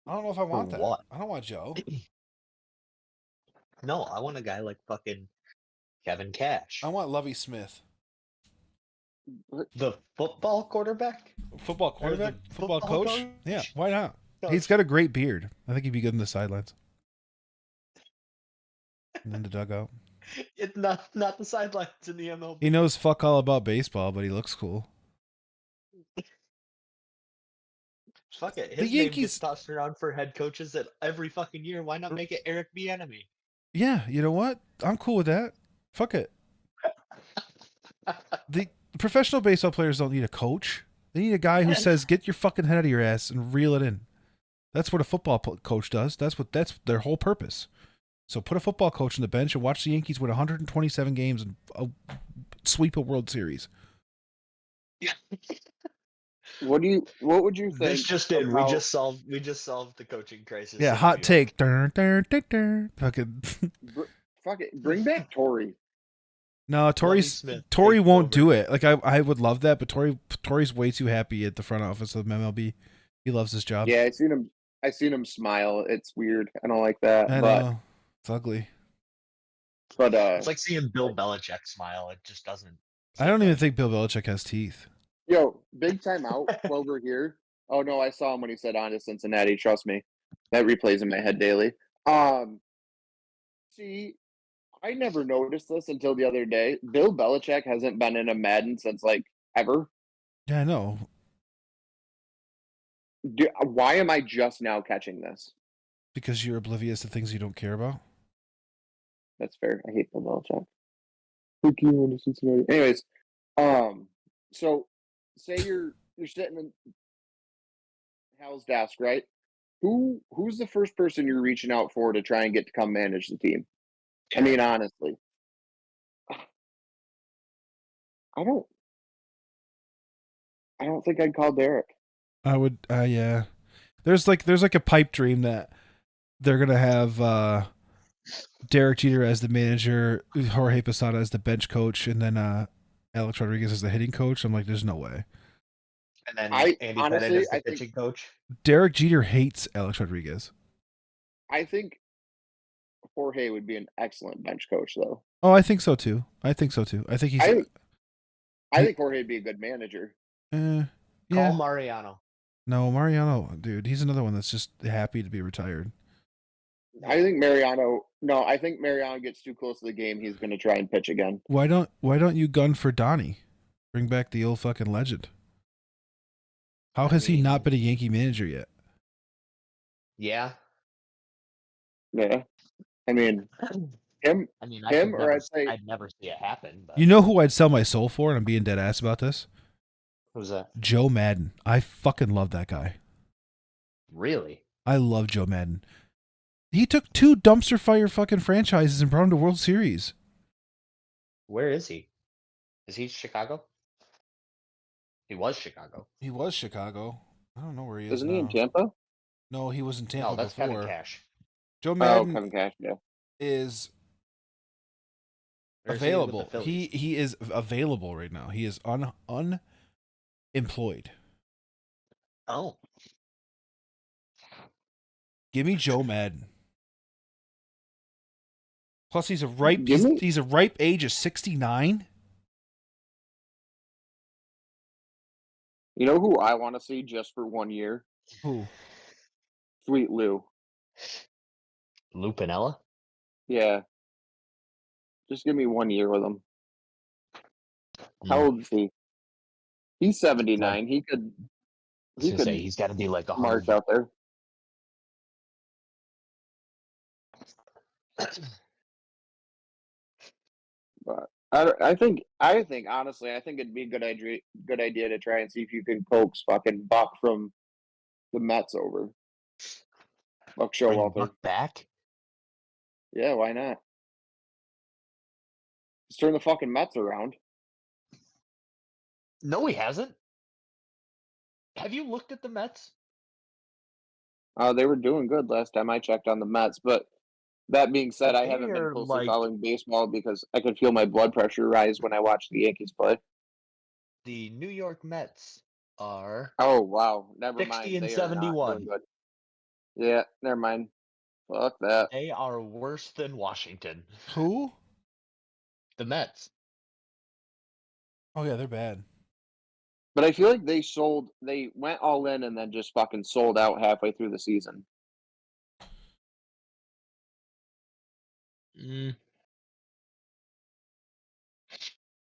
I don't know if I want that. what? I don't want Joe. No, I want a guy like fucking Kevin Cash. I want Lovie Smith. The football quarterback? Football quarterback? the Football football coach? coach? Yeah, why not? Coach. He's got a great beard. I think he'd be good in the sidelines. And then the dugout. It's not the sidelines in the MLB. He knows fuck all about baseball, but he looks cool. Fuck it. The His name Yankees- gets tossed around for head coaches at every fucking year. Why not make it Eric Bieniemy? Yeah, you know what? I'm cool with that. Fuck it. The professional baseball players don't need a coach. They need a guy who says, "Get your fucking head out of your ass and reel it in." That's what a football coach does. That's their whole purpose. So put a football coach on the bench and watch the Yankees win 127 games and sweep a World Series. what would you think? This just in. We about- just solved the coaching crisis. Yeah, in hot New take. York. Dun, dun, dun, dun. Fucking Fuck it, bring back Tory. no, Tory Smith takes won't over. do it. Like I would love that, but Tory's way too happy at the front office of MLB. He loves his job. Yeah, I seen him smile. It's weird. I don't like that. I but know. It's ugly. but It's like seeing Bill Belichick smile. It just doesn't. I don't even think Bill Belichick has teeth. yo, big time out while we're here. Oh no, I saw him when he said on to Cincinnati. Trust me, that replays in my head daily. See, I never noticed this until the other day. Bill Belichick hasn't been in a Madden since like ever. Yeah, I know. Why am I just now catching this? Because you're oblivious to things you don't care about. That's fair. I hate Bill Belichick. Fuck you, on to Cincinnati. Anyways, so say you're sitting in Hal's desk, right? Who's the first person you're reaching out for to try and get to come manage the team? I mean, honestly, I don't think I'd call Derek. I would. Yeah. There's like a pipe dream that they're gonna have Derek Jeter as the manager, Jorge Posada as the bench coach, and then Alex Rodriguez as the hitting coach. I'm like, there's no way. And then I- Andy honestly, Pettitte is the I think- pitching coach. Derek Jeter hates Alex Rodriguez. I think Jorge would be an excellent bench coach, though. Oh, I think so too. I think he's. I think Jorge would be a good manager. yeah. Call Mariano. No, Mariano, dude, he's another one that's just happy to be retired. I think Mariano. No, I think Mariano gets too close to the game. He's going to try and pitch again. Why don't you gun for Donnie? Bring back the old fucking legend. How has he not been a Yankee manager yet? Yeah. Yeah, I mean him. I mean, Him, or I'd never see it happen. But You know who I'd sell my soul for, and I'm being dead ass about this? who's that? Joe Madden. I fucking love that guy. Really? I love Joe Madden. He took 2 dumpster fire fucking franchises and brought them to World Series. Where is he? Is he Chicago? He was Chicago. He was Chicago. I don't know where he is Isn't now. he in Tampa? No, he was in Tampa No, that's before. Kevin Cash. Joe Oh, Madden Kevin Cash. Yeah. is Or is he with the available. Phillies? He is available right now. He is unemployed. Oh. Give me Joe Madden. Plus, he's a ripe. Give me- He's a ripe age of 69. You know who I want to see just for 1 year? Who? Sweet Lou. Lou Piniella? Yeah. Just give me 1 year with him. How old is he? He's 79. He could. I was gonna say he's got to be like 100. march out there. But I think honestly, I think it'd be a good idea to try and see if you can coax fucking Buck from the Mets over. Buck Bring Showalter. Buck back? Yeah, why not? Let's turn the fucking Mets around. No, he hasn't. Have you looked at the Mets? They were doing good last time I checked on the Mets, but that being said, I They haven't been are closely like- following baseball because I could feel my blood pressure rise when I watched the Yankees play. The New York Mets are Oh wow, never 60 mind. and They are not 71. doing good. Yeah, never mind. Fuck that. They are worse than Washington. Who? The Mets. Oh yeah, they're bad. But I feel like they went all in and then just fucking sold out halfway through the season.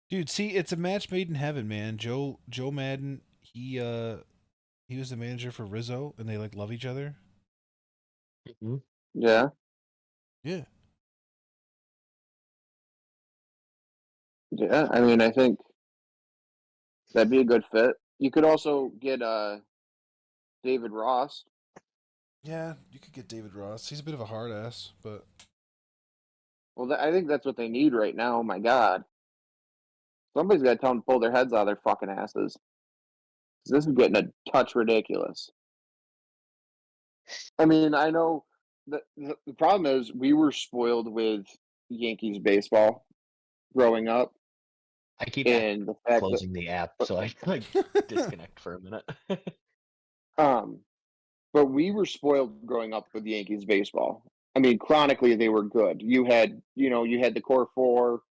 Dude, see, it's a match made in heaven, man. Joe Madden, he was the manager for Rizzo, and they like love each other. Yeah. Yeah. Yeah, I mean, I think that'd be a good fit. You could also get David Ross. Yeah, you could get David Ross. He's a bit of a hard ass, but Well, I think that's what they need right now. Oh my God. Somebody's got to tell them to pull their heads out of their fucking asses. 'Cause this is getting a touch ridiculous. I mean, I know the problem is we were spoiled with Yankees baseball growing up. I keep And the fact closing the app so I like disconnect for a minute. But we were spoiled growing up with Yankees baseball. I mean, chronically they were good. You had the core four.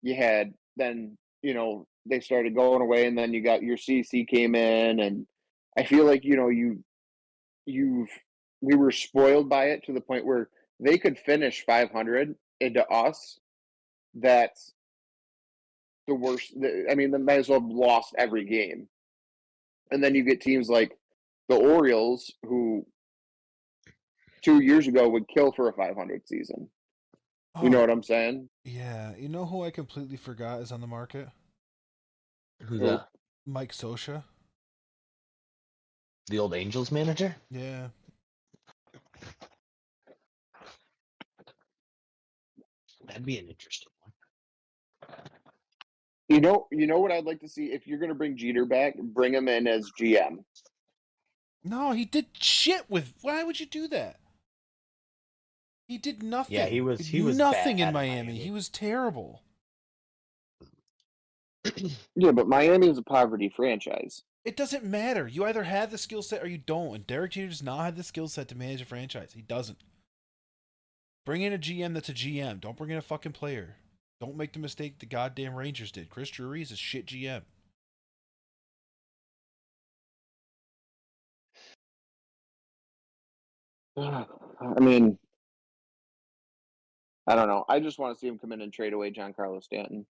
You had then they started going away, and then you got your CC came in, and I feel like we were spoiled by it to the point where they could finish 500, and to us, that's the worst. I mean, they might as well have lost every game. And then you get teams like the Orioles, who 2 years ago would kill for a 500 season. You know what I'm saying? Yeah, you know who I completely forgot is on the market? Who's Who? that? Mike Scioscia. The old Angels manager? Yeah. That'd be an interesting one. You know what I'd like to see? If you're going to bring Jeter back, bring him in as GM. No, he did shit with. Why would you do that? He did nothing. Yeah, he was nothing bad in in Miami. Miami. He was terrible. Yeah, but Miami is a poverty franchise. It doesn't matter. You either have the skill set or you don't. And Derek Jeter does not have the skill set to manage a franchise. He doesn't. Bring in a GM that's a GM. Don't bring in a fucking player. Don't make the mistake the goddamn Rangers did. Chris Drury is a shit GM. I mean, I don't know. I just want to see him come in and trade away Giancarlo Stanton.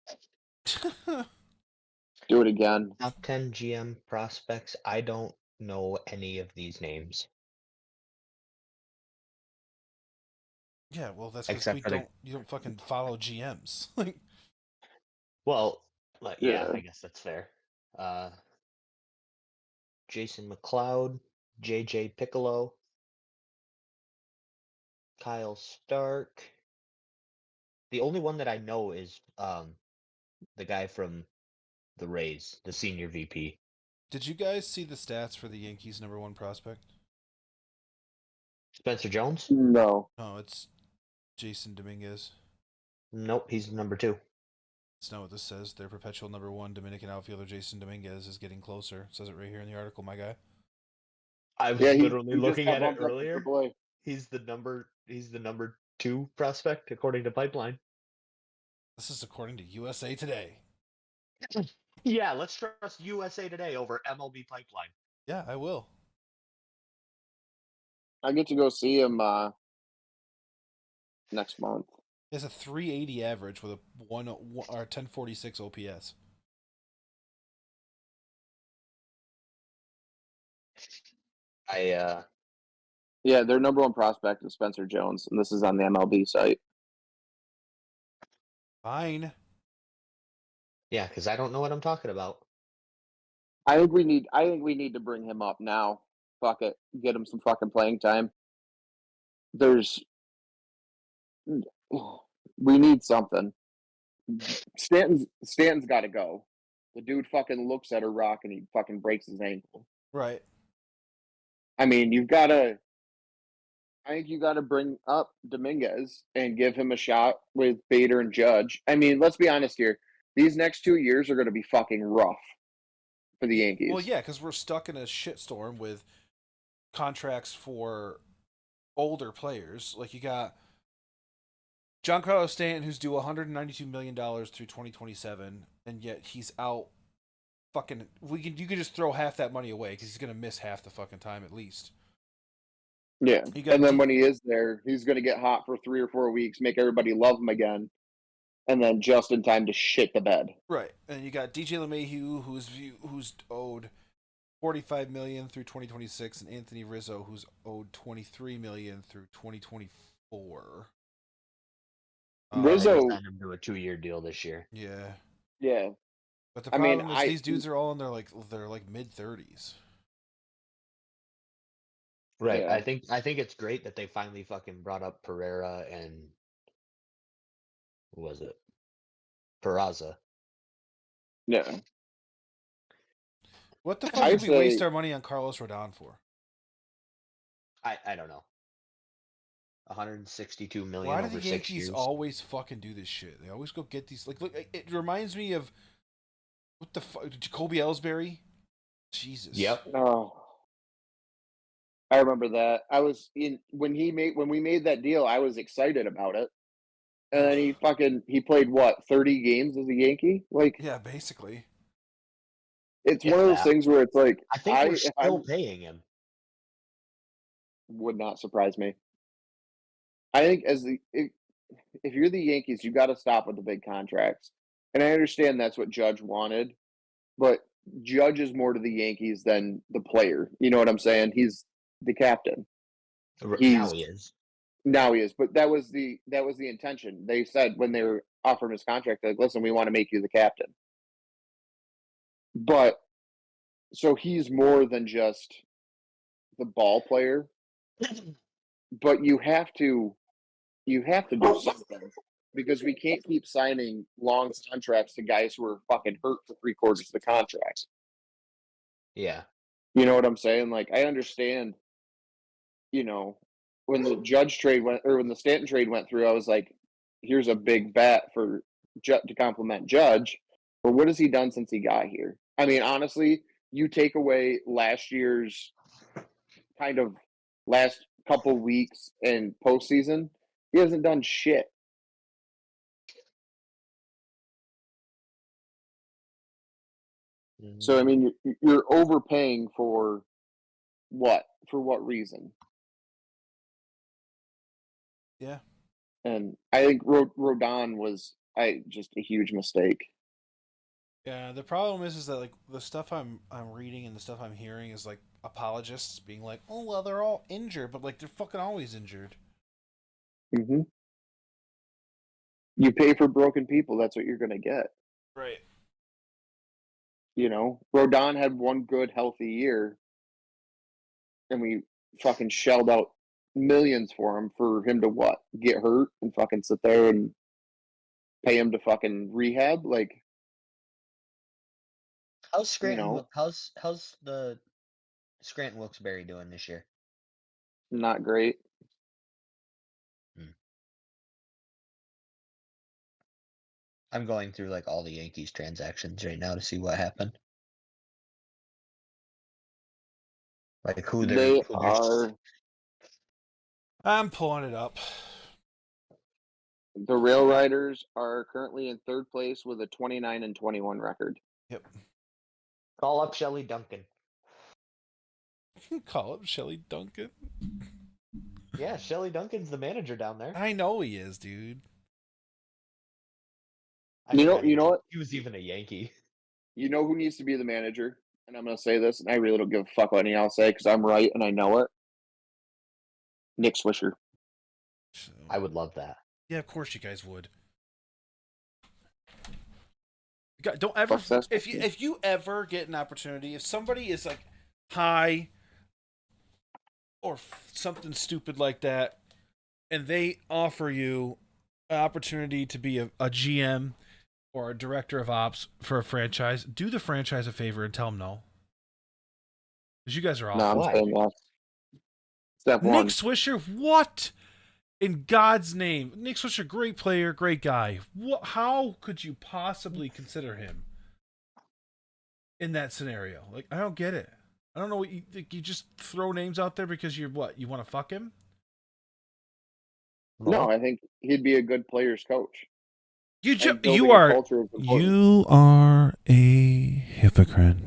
Do it again. Top 10 GM prospects. I don't know any of these names Yeah, well, that's because except for the. you don't fucking follow GMs. Like, Well, yeah, Yeah. I guess that's fair. Uh, Jason McLeod, JJ Piccolo, Kyle Stark. The only one that I know is the guy from the Rays, the senior VP. did you guys see the stats for the Yankees' #1 prospect? Spencer Jones? No. No, it's Jason Dominguez. Nope, he's number 2. That's not what this says. Their perpetual #1 Dominican outfielder Jason Dominguez is getting closer. It says it right here in the article, my guy. I was Yeah, literally he just looking got at it bumped up to earlier. AAA. He's the number 2 prospect according to Pipeline. This is according to USA Today. Yeah, let's trust USA Today over MLB Pipeline. Yeah, I will. I get to go see him next month. He has a 380 average with a 1046 OPS. I Yeah, their #1 prospect is Spencer Jones, and this is on the MLB site. Fine. yeah, because I don't know what I'm talking about. I think we need to bring him up now. Fuck it, get him some fucking playing time. We need something. Stanton's got to go. The dude fucking looks at a rock and he fucking breaks his ankle. Right. I mean, I think you got to bring up Dominguez and give him a shot with Bader and Judge. I mean, let's be honest here. These next 2 years are going to be fucking rough for the Yankees. Well, yeah, because we're stuck in a shitstorm with contracts for older players. Like, you got Giancarlo Stanton, who's due $192 million through 2027, and yet he's out fucking. You could just throw half that money away because he's going to miss half the fucking time at least. Yeah. You got And then when he is there, he's going to get hot for 3 or 4 weeks, make everybody love him again, and then just in time to shit the bed. Right, and you got DJ LeMahieu, who's owed $45 million through 2026, and Anthony Rizzo, who's owed $23 million through 2024. Rizzo- They signed him to a 2-year deal this year. Yeah, Yeah. but the I mean, problem is these dudes are all in their mid-30s. Right. Yeah. I think it's great that they finally fucking brought up Pereira and who was it? Peraza. Yeah. What the fuck I'd did we waste say- our money on Carlos Rodon for? I don't know. 162 million Why do over the 6 Yankees years. always fucking do this shit? They always go get these look. It reminds me of what the fuck, Jacoby Ellsbury. Jesus. Yep. Oh. I remember that. I was when we made that deal, I was excited about it. And then he played what, 30 games as a Yankee? Like, Yeah, basically. it's If one of those that. things where it's like I think we're if still paying him. would not surprise me. I think if you're the Yankees, you got to stop with the big contracts. And I understand that's what Judge wanted, but Judge is more to the Yankees than the player. You know what I'm saying? He's the captain. Now he is. Now he is, but that was the intention. They said when they were offering his contract, like, listen, we want to make you the captain. But so he's more than just the ball player. But you have to do something because we can't keep signing long contracts to guys who are fucking hurt for 3/4 of the contract. Yeah. You know what I'm saying? Like, I understand, when the Judge trade when the Stanton trade went through, I was like, here's a big bat for to complement Judge. But what has he done since he got here? I mean, honestly, you take away last year's kind of last couple weeks in postseason, he hasn't done shit. So I mean, you're overpaying for what? For what reason? Yeah. And I think Rodon was just a huge mistake. Yeah, the problem is that like the stuff I'm reading and the stuff I'm hearing is like apologists being like, "Oh well, they're all injured," but like they're fucking always injured. Mm-hmm. You pay for broken people, that's what you're going to get. Right. You know, Rodon had one good, healthy year, and we fucking shelled out millions for him to what? Get hurt and fucking sit there and pay him to fucking rehab? Like, How's Scranton? know, How's the Scranton Wilkes-Barre doing this year? not great. I'm going through like all the Yankees transactions right now to see what happened. Like They are I'm pulling it up. the Rail Riders are currently in third place with a 29-21 record. Yep. Call up Shelly Duncan. Call up Shelly Duncan. Yeah, Shelly Duncan's the manager down there. I know he is, dude. You know what? He was even a Yankee. You know who needs to be the manager? And I'm going to say this, and I really don't give a fuck what anyone else say because I'm right and I know it. Nick Swisher. So, I would love that. yeah, of course you guys would. Don't ever if you ever get an opportunity, if somebody is like high or something stupid like that, and they offer you an opportunity to be a GM or a director of ops for a franchise, do the franchise a favor and tell them no. Because you guys are awful. No, I'm saying yes. Step Nick one. Swisher, what? In God's name. Nick Swisher, great player, great guy. How could you possibly consider him in that scenario? Like, I don't get it. I don't know what you think. You just throw names out there because you're what? You want to fuck him? No, I think he'd be a good player's coach. You are a hypocrite,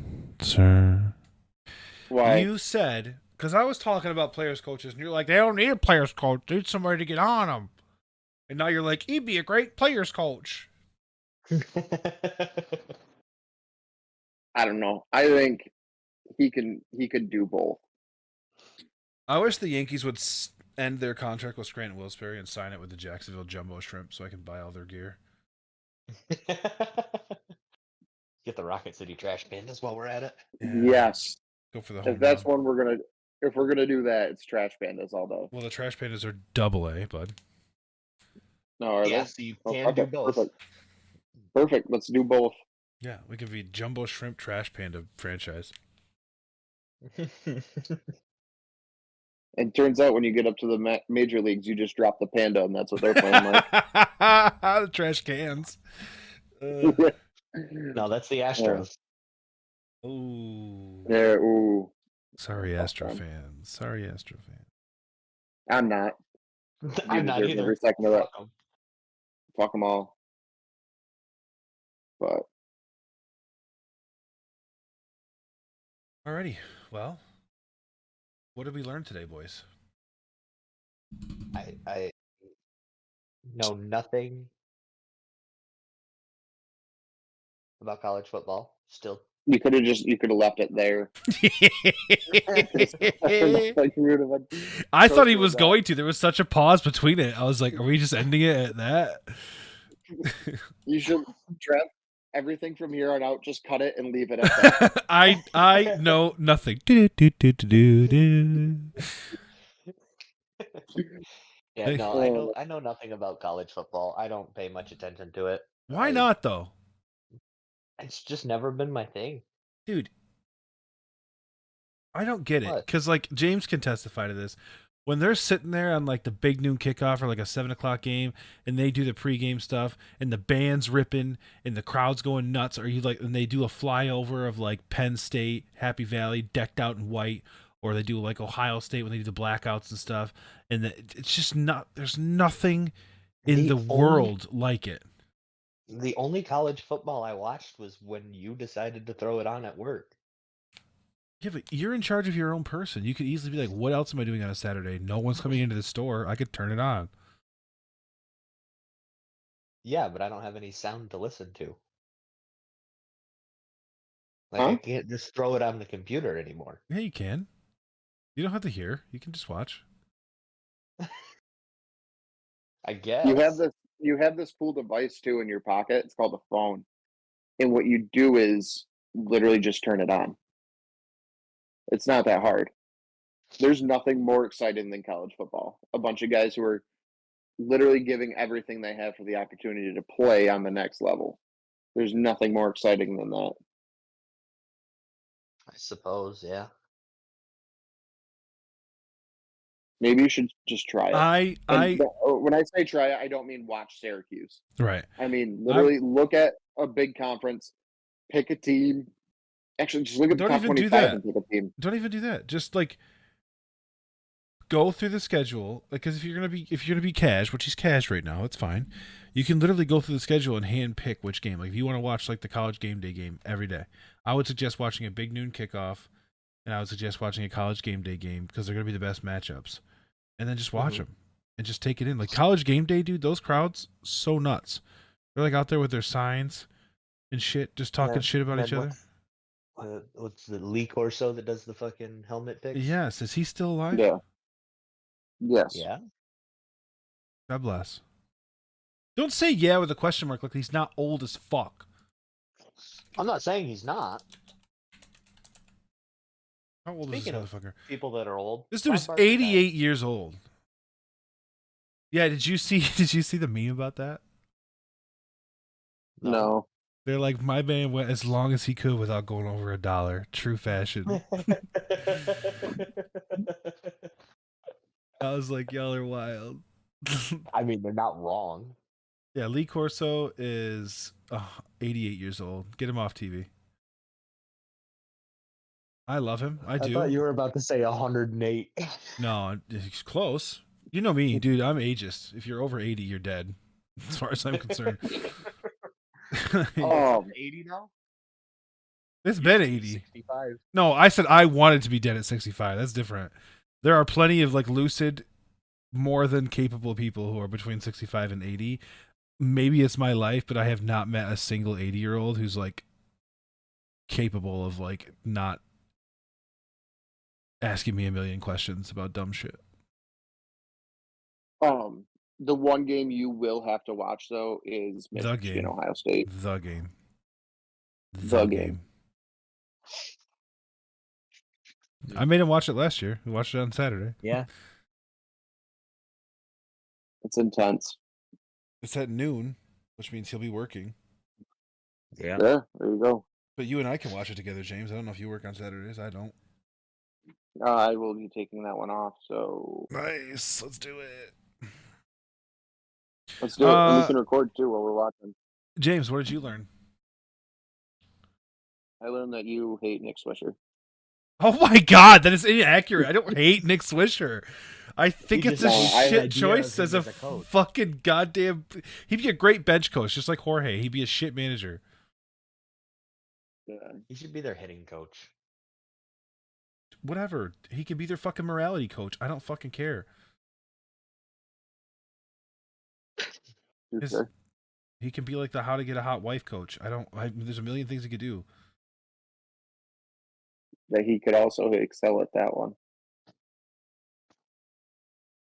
sir. Why? You said, because I was talking about players coaches, and you're like, they don't need a players coach. They need somebody to get on them. And now you're like, he'd be a great players coach. I don't know. I think he could do both. I wish the Yankees would end their contract with Scranton Wilkes-Barre and sign it with the Jacksonville Jumbo Shrimp so I can buy all their gear. Get the Rocket City trash pandas while we're at it. Yeah. Yes. Go for the home If that's run. one if we're gonna do that, it's trash pandas all day. Well, the trash pandas are AA, bud. No, are Yeah, they? so you can do both. Perfect. Let's do both. Yeah, we could be Jumbo Shrimp Trash Panda franchise. And turns out when you get up to the major leagues, you just drop the panda, and that's what they're playing like. The trash cans. No, that's the Astros. Ooh. Yeah, ooh. Sorry, Astro fans. Sorry, Astro fans. I'm not. I'm not either. Every second of it. Fuck 'em. Fuck them all. But Alrighty. Well, what did we learn today, boys? I know nothing about college football. Still, you could have left it there. I thought he was going to. There was such a pause between it. I was like, are we just ending it at that? You should, Trev, everything from here on out, just cut it and leave it at that. I know nothing. yeah, no, I know nothing about college football. I don't pay much attention to it. Why not, though? It's just never been my thing. Dude, I don't get it. Because, like, James can testify to this. When they're sitting there on, like, the big noon kickoff or, like, a 7 o'clock game, and they do the pregame stuff, and the band's ripping, and the crowd's going nuts, or you, like, and they do a flyover of, like, Penn State, Happy Valley, decked out in white, or they do, like, Ohio State when they do the blackouts and stuff, and it's just not, there's nothing in the world like it. The only college football I watched was when you decided to throw it on at work. Yeah, but you're in charge of your own person. You could easily be like, what else am I doing on a Saturday? No one's coming into the store. I could turn it on. Yeah, but I don't have any sound to listen to. Like, I Huh? can't just throw it on the computer anymore. Yeah, you can. You don't have to hear. You can just watch. I You have guess. this cool device too in your pocket. It's called a phone. And what you do is literally just turn it on. It's not that hard. There's nothing more exciting than college football. A bunch of guys who are literally giving everything they have for the opportunity to play on the next level. There's nothing more exciting than that. I suppose, yeah. Maybe you should just try it. When I say try it, I don't mean watch Syracuse. Right. I mean literally look at a big conference, pick a team. Actually, just look at the Don't top even do 25 that. and pick a team. Don't even do that. Just like go through the schedule. Like, because if you're gonna be cash, which he's cash right now, it's fine. You can literally go through the schedule and hand pick which game. Like, if you want to watch like the college game day game every day, I would suggest watching a big noon kickoff, and I would suggest watching a college game day game because they're gonna be the best matchups. And then just watch them and just take it in. Like college game day, dude. Those crowds so nuts. They're like out there with their signs and shit, just talking shit about each other. What's the Lee Corso that does the fucking helmet picks? Yes, is he still alive? Yeah. Yes. Yeah. God bless. Don't say yeah with a question mark like he's not old as fuck. I'm not saying he's not. How old Speaking is of this motherfucker? people that are old, This dude is Bob Barker died. 88 years old. Yeah, did you see the meme about that? No. They're like, my man went as long as he could without going over $1. True fashion. I was like, y'all are wild. I mean, they're not wrong. Yeah, Lee Corso is 88 years old. Get him off TV. I love him. I do. I thought you were about to say 108. No, he's close. You know me, dude. I'm ageist. If you're over 80, you're dead. As far as I'm concerned. Oh, 80 now? It's been 80. 65. No, I said I wanted to be dead at 65. That's different. There are plenty of like lucid, more than capable people who are between 65 and 80. Maybe it's my life, but I have not met a single 80-year-old who's like capable of like not asking me a million questions about dumb shit. the one game you will have to watch though is The Michigan game. Ohio State. The game. The game. I made him watch it last year. We watched it on Saturday. Yeah. It's intense. It's at noon, which means he'll be working. Yeah. Yeah, there you go. But you and I can watch it together, James. I don't know if you work on Saturdays. I don't. I will be taking that one off, so Nice. Let's do it. let's do it. And we can record too while we're watching. James, what did you learn? I learned that you hate Nick Swisher. Oh my god, that is inaccurate. I don't hate Nick Swisher. I think You it's a just have an shit idea choice of as him a as a coach. fucking goddamn. He'd be a great bench coach, just like Jorge. He'd be a shit manager. Yeah. He should be their hitting coach. Whatever. He can be their fucking morality coach. I don't fucking care. His- Sure. He can be like the how to get a hot wife coach. There's a million things he could do. That he could also excel at that one.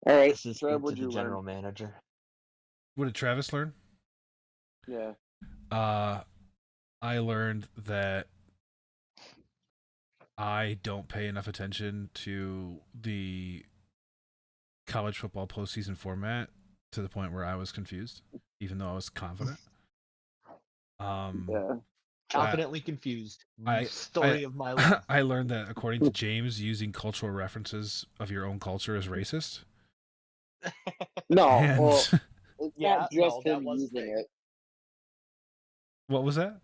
All right, Assistant Trev, to what'd the you general learn? manager. What did Travis learn? Yeah. I learned that I don't pay enough attention to the college football postseason format to the point where I was confused, even though I was confident. Yeah. Confidently confused. I- Story of my life. I learned that according to James, using cultural references of your own culture is racist. No, And well, it's Yeah, not just no, that him was using thing. it. what was that?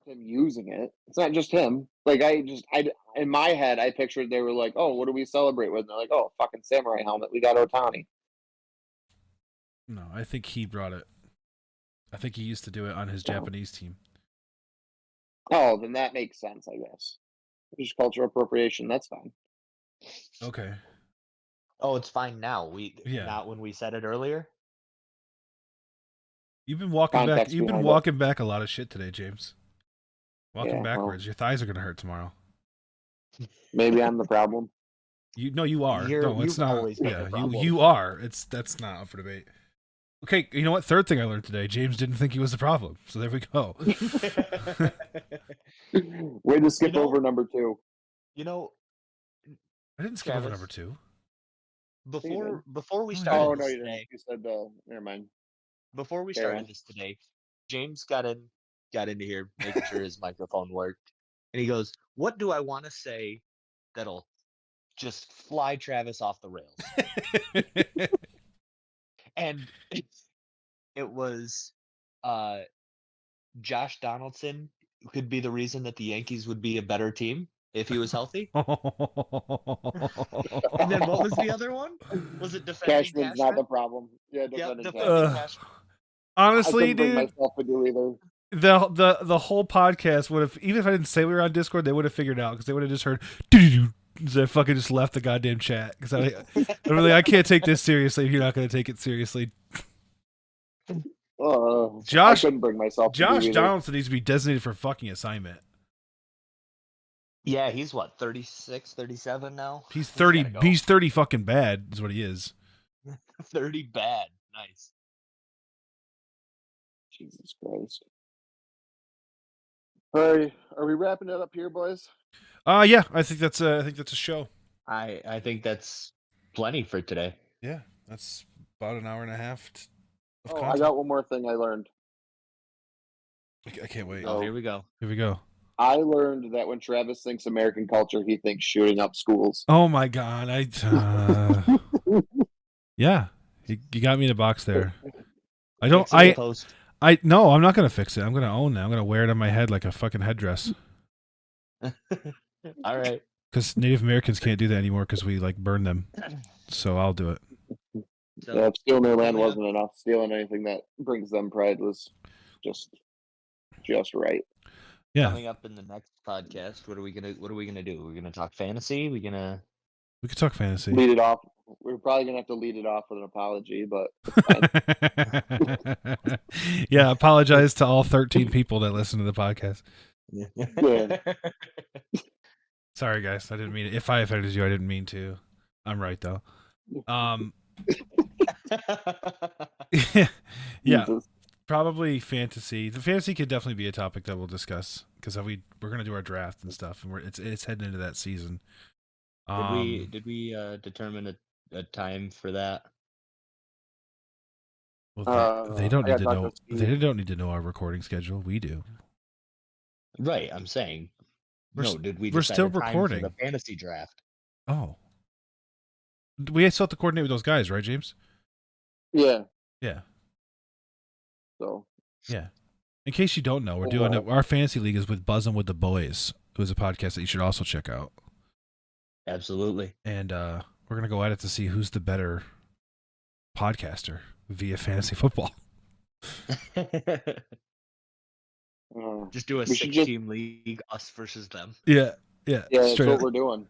Him using it. It's not just him. Like I in my head, I pictured they were like, "Oh, what do we celebrate with?" And they're like, "Oh, fucking samurai helmet. We got Ohtani." No, I think he brought it. I think he used to do it on his Japanese team. Oh, then that makes sense, I guess. Just cultural appropriation. That's fine. Okay. Oh, it's fine now. Yeah. Not when we said it earlier. You've been walking back. Context You've been behind it. walking back a lot of shit today, James. Walking Yeah, well. backwards. Your thighs are gonna hurt tomorrow. Maybe I'm the problem. You are. No, it's You've not. always been the Yeah, problem. you are. That's not up for debate. Okay, you know what? Third thing I learned today: James didn't think he was the problem. So there we go. Way to skip You know- over number 2. You know, I didn't skip over Travis, number 2. before we Oh, started Oh, no, this you didn't. today, You said, never mind. before we Carry started on. this today, James got into here, making sure his microphone worked, and he goes, "What do I want to say that'll just fly Travis off the rails?" And it was, Josh Donaldson could be the reason that the Yankees would be a better team if he was healthy. And then what was the other one? Was it defending Cashman's not the Cashman? problem. Yeah, Yep, defending defending Cashman. Cashman. I Honestly, couldn't bring dude, myself to do either. the whole podcast would have, even if I didn't say we were on Discord, they would have figured it out because they would have just heard. Doo-doo-doo. So I fucking just left the goddamn chat because I can't take this seriously. If you're not going to take it seriously. I Josh couldn't bring myself to do either. Donaldson needs to be designated for fucking assignment. Yeah, he's what, 36, 37 now? He's 30. gotta go. He's 30 fucking bad. Is what he is. 30 bad. Nice. Jesus Christ. All right, are we wrapping it up here, boys? Yeah. I think that's a show. I think that's plenty for today. Yeah, that's about an hour and a half. Of Oh, I content. got one more thing I learned. I can't wait. Oh, here we go. Here we go. I learned that when Travis thinks American culture, he thinks shooting up schools. Oh my god! Yeah, you got me in a box there. I don't. Fix it in post. No, I'm not gonna fix it. I'm gonna own it. I'm gonna wear it on my head like a fucking headdress. All right. Because Native Americans can't do that anymore because we like burn them. So I'll do it. So, Yeah, if stealing their land coming up- wasn't enough, stealing anything that brings them pride was just right. Yeah, Coming up in the next podcast, what are we gonna do? We're gonna talk fantasy. we could talk fantasy. Lead it off. We're probably gonna have to lead it off with an apology, but it's fine. Yeah, apologize to all 13 people that listen to the podcast. Yeah. Sorry, guys. I didn't mean it. If I offended you, I didn't mean to. I'm right though. Yeah, Jesus. probably fantasy. The fantasy could definitely be a topic that we'll discuss because we're gonna do our draft and stuff, and it's heading into that season. Did we determine a time for that? Well, they don't I need to gotta know. talk to They Steve. don't need to know our recording schedule. We do. Right, I'm saying. Did we we're decide still a time recording. for the fantasy draft? Oh, we still have to coordinate with those guys, right, James? Yeah. Yeah. So Yeah. In case you don't know, we're doing our fantasy league is with Buzzin' with the Boys. It was a podcast that you should also check out. Absolutely. And we're gonna go at it to see who's the better podcaster via fantasy football. Just do a We should 6-team league, us versus them. Yeah. yeah, that's Straight what up. we're doing.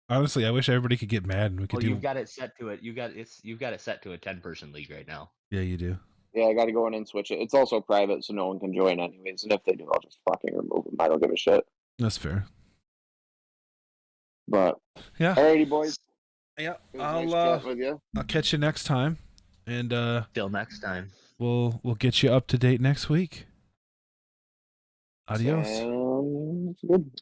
Honestly, I wish everybody could get mad and we could Well, do. you've got it set to it. You've got it set to a 10-person league right now. Yeah, you do. Yeah, I got to go in and switch it. It's also private, so no one can join anyways. And if they do, I'll just fucking remove them. I don't give a shit. That's fair. But Yeah. alrighty, boys. Yeah. It was nice chatting with you. I'll catch you next time, and Till next time. we'll get you up to date next week. Adios. Sounds good.